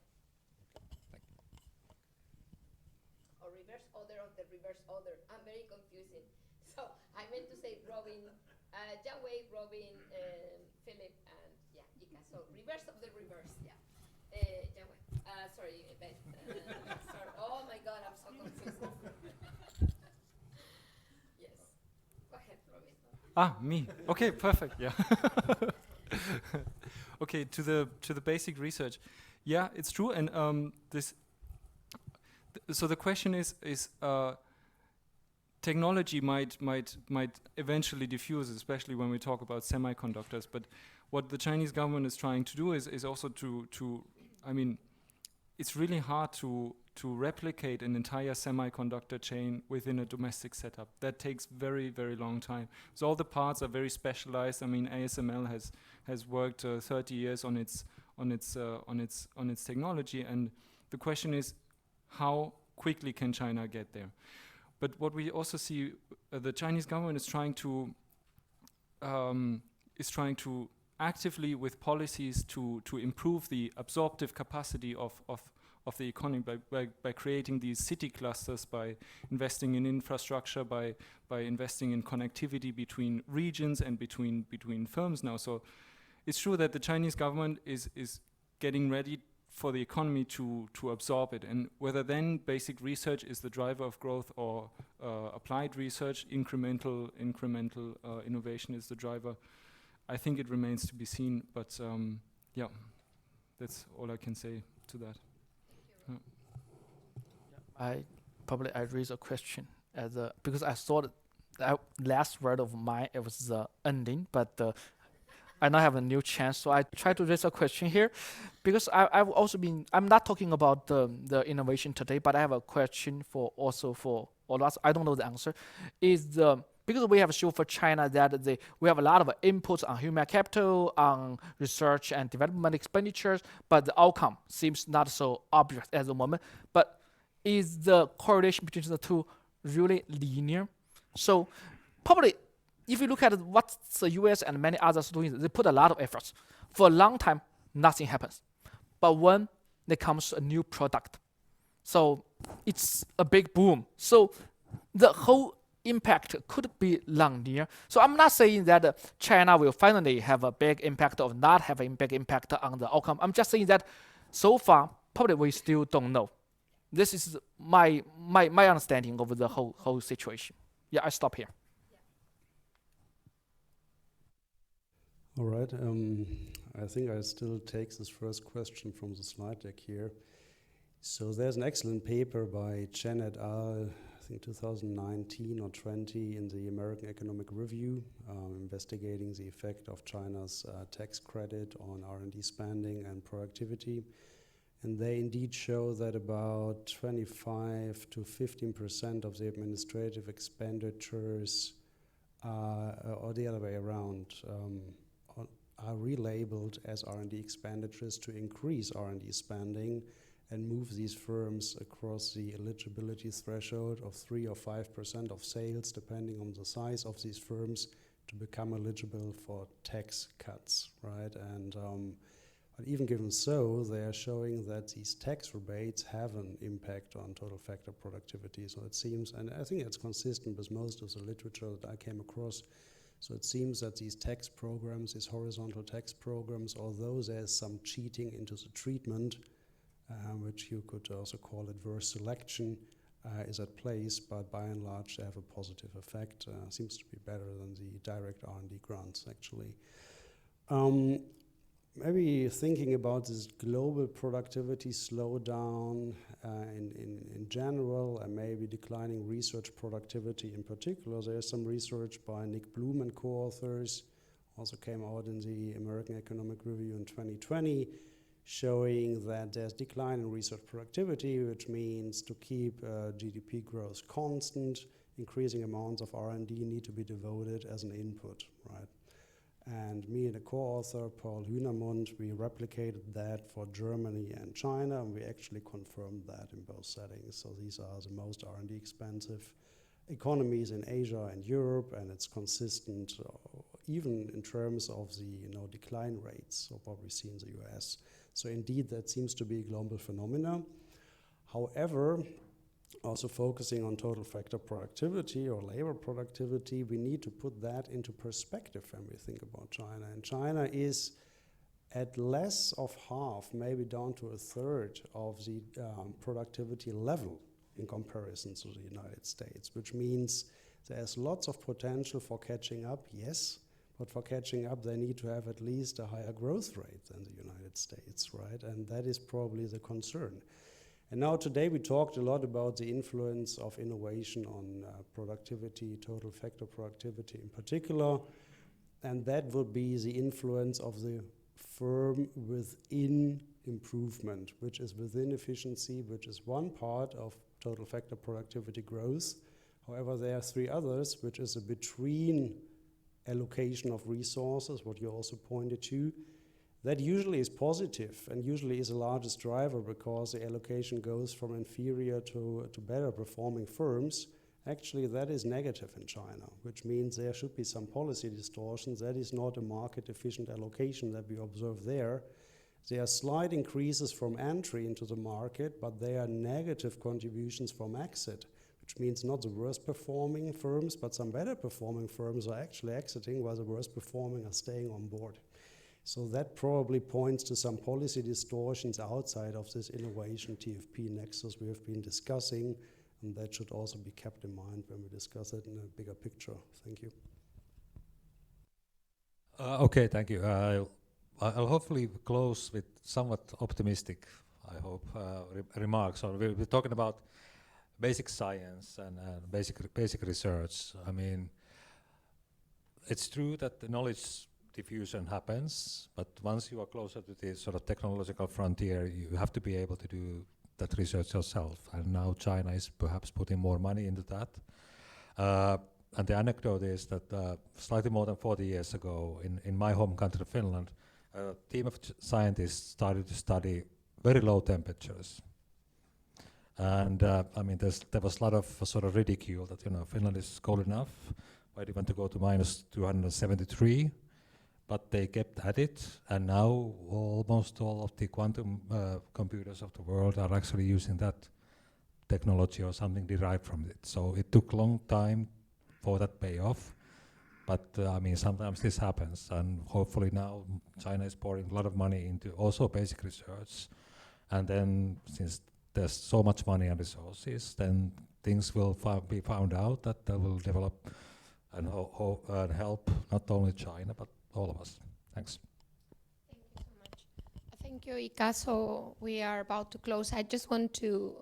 C: Or reverse order of the reverse order. I'm very confusing. So I meant to say Robin, Janwei, Robin, Philip, and yeah, Ika. So reverse of the reverse, yeah. Sorry, Ben. Sorry. Oh my God, I'm so confused. Yes. Go ahead, Robin.
E: Me. Okay, perfect. Yeah. Okay, to the basic research. Yeah, it's true. And so the question is technology might eventually diffuse, especially when we talk about semiconductors. But what the Chinese government is trying to do is also to I mean, it's really hard to replicate an entire semiconductor chain within a domestic setup. That takes very, very long time. So all the parts are very specialized. I mean, ASML has worked 30 years on its technology, and the question is, how quickly can China get there? But what we also see, the Chinese government is trying to actively with policies to improve the absorptive capacity of the economy by creating these city clusters, by investing in infrastructure, by investing in connectivity between regions and between firms now. So it's true that the Chinese government is getting ready for the economy to absorb it, and whether then basic research is the driver of growth or applied research, incremental innovation is the driver, I think it remains to be seen. But yeah, that's all I can say to that.
D: I raise a question because I thought the last word of mine it was the ending, but I now have a new chance, so I try to raise a question here, because I've also been. I'm not talking about the innovation today, but I have a question for all of us. I don't know the answer. Because we have shown for China that we have a lot of inputs on human capital, on research and development expenditures, but the outcome seems not so obvious at the moment. But is the correlation between the two really linear? So probably, if you look at what the US and many others doing, they put a lot of efforts. For a long time, nothing happens. But when there comes a new product, so it's a big boom. So the whole impact could be linear. So I'm not saying that China will finally have a big impact or not having a big impact on the outcome. I'm just saying that so far, probably we still don't know. This is my understanding of the whole situation. Yeah, I stop here.
F: All right. I think I still take this first question from the slide deck here. So there's an excellent paper by Chen et al., I think 2019 or 20, in the American Economic Review, investigating the effect of China's tax credit on R&D spending and productivity. And they indeed show that about 25 to 15% of the administrative expenditures or the other way around, are relabeled as R&D expenditures to increase R&D spending and move these firms across the eligibility threshold of 3 or 5% of sales, depending on the size of these firms, to become eligible for tax cuts, right? And but even given so, they are showing that these tax rebates have an impact on total factor productivity. So it seems, and I think it's consistent with most of the literature that I came across. So it seems that these tax programs, these horizontal tax programs, although there's some cheating into the treatment, which you could also call adverse selection, is at place, but by and large they have a positive effect. Seems to be better than the direct R&D grants, actually. Maybe thinking about this global productivity slowdown in general, and maybe declining research productivity in particular. There's some research by Nick Bloom and co-authors, also came out in the American Economic Review in 2020, showing that there's decline in research productivity, which means to keep GDP growth constant, increasing amounts of R&D need to be devoted as an input, right? And me and a co-author, Paul Hühnermund, we replicated that for Germany and China, and we actually confirmed that in both settings. So these are the most R&D expensive economies in Asia and Europe, and it's consistent even in terms of the decline rates of what we see in the US. So indeed, that seems to be a global phenomenon. However, also focusing on total factor productivity or labor productivity, we need to put that into perspective when we think about China. And China is at less of half, maybe down to a third of the productivity level in comparison to the United States, which means there's lots of potential for catching up, yes, but for catching up they need to have at least a higher growth rate than the United States, right? And that is probably the concern. And now today we talked a lot about the influence of innovation on productivity, total factor productivity in particular, and that will be the influence of the firm within improvement, which is within efficiency, which is one part of total factor productivity growth. However, there are three others, which is a between allocation of resources, what you also pointed to. That usually is positive and usually is the largest driver because the allocation goes from inferior to better performing firms. Actually, that is negative in China, which means there should be some policy distortions. That is not a market efficient allocation that we observe there. There are slight increases from entry into the market, but they are negative contributions from exit, which means not the worst performing firms, but some better performing firms are actually exiting while the worst performing are staying on board. So that probably points to some policy distortions outside of this innovation TFP nexus we have been discussing, and that should also be kept in mind when we discuss it in a bigger picture. Thank you.
G: Okay, thank you. I'll hopefully close with somewhat optimistic, I hope, remarks. So we're talking about basic science and basic research. I mean, it's true that the knowledge diffusion happens, but once you are closer to the sort of technological frontier, you have to be able to do that research yourself. And now China is perhaps putting more money into that. And the anecdote is that slightly more than 40 years ago, in my home country, Finland, a team of scientists started to study very low temperatures. And I mean, there was a lot of sort of ridicule that, you know, Finland is cold enough. Why do you want to go to minus 273? But they kept at it, and now almost all of the quantum computers of the world are actually using that technology or something derived from it. So it took a long time for that payoff, but I mean, sometimes this happens, and hopefully now China is pouring a lot of money into also basic research, and then since there's so much money and resources, then things will be found out that will develop and help not only China but all of us. Thanks.
C: Thank you so much. Thank you, Ika. So we are about to close. I just want to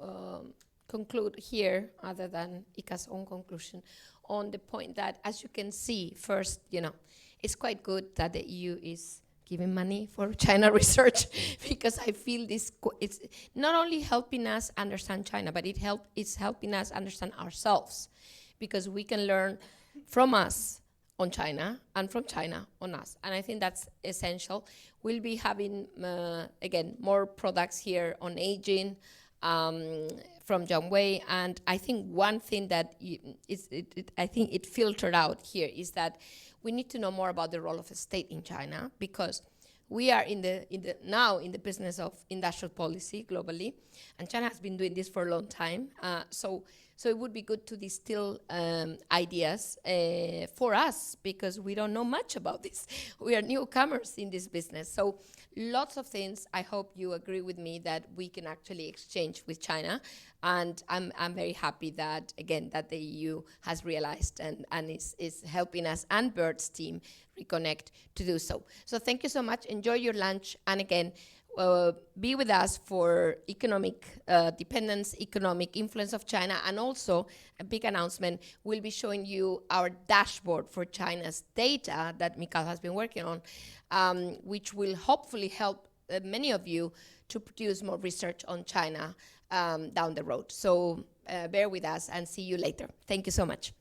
C: conclude here, other than Ika's own conclusion, on the point that, as you can see, first, you know, it's quite good that the EU is giving money for China research, because I feel it's not only helping us understand China, but it's helping us understand ourselves, because we can learn from us on China and from China on us. And I think that's essential. We'll be having, again, more products here on aging from John Wei. And I think one thing that I think it filtered out here is that we need to know more about the role of the state in China, because we are now in the business of industrial policy globally, and China has been doing this for a long time. So it would be good to distill ideas for us, because we don't know much about this. We are newcomers in this business. So lots of things. I hope you agree with me that we can actually exchange with China. And I'm very happy that, again, that the EU has realized and is helping us and Bert's team reconnect to do so. So thank you so much. Enjoy your lunch. And again, be with us for economic dependence, economic influence of China, and also a big announcement. We'll be showing you our dashboard for China's data that Mikael has been working on, which will hopefully help many of you to produce more research on China down the road. So bear with us and see you later. Thank you so much.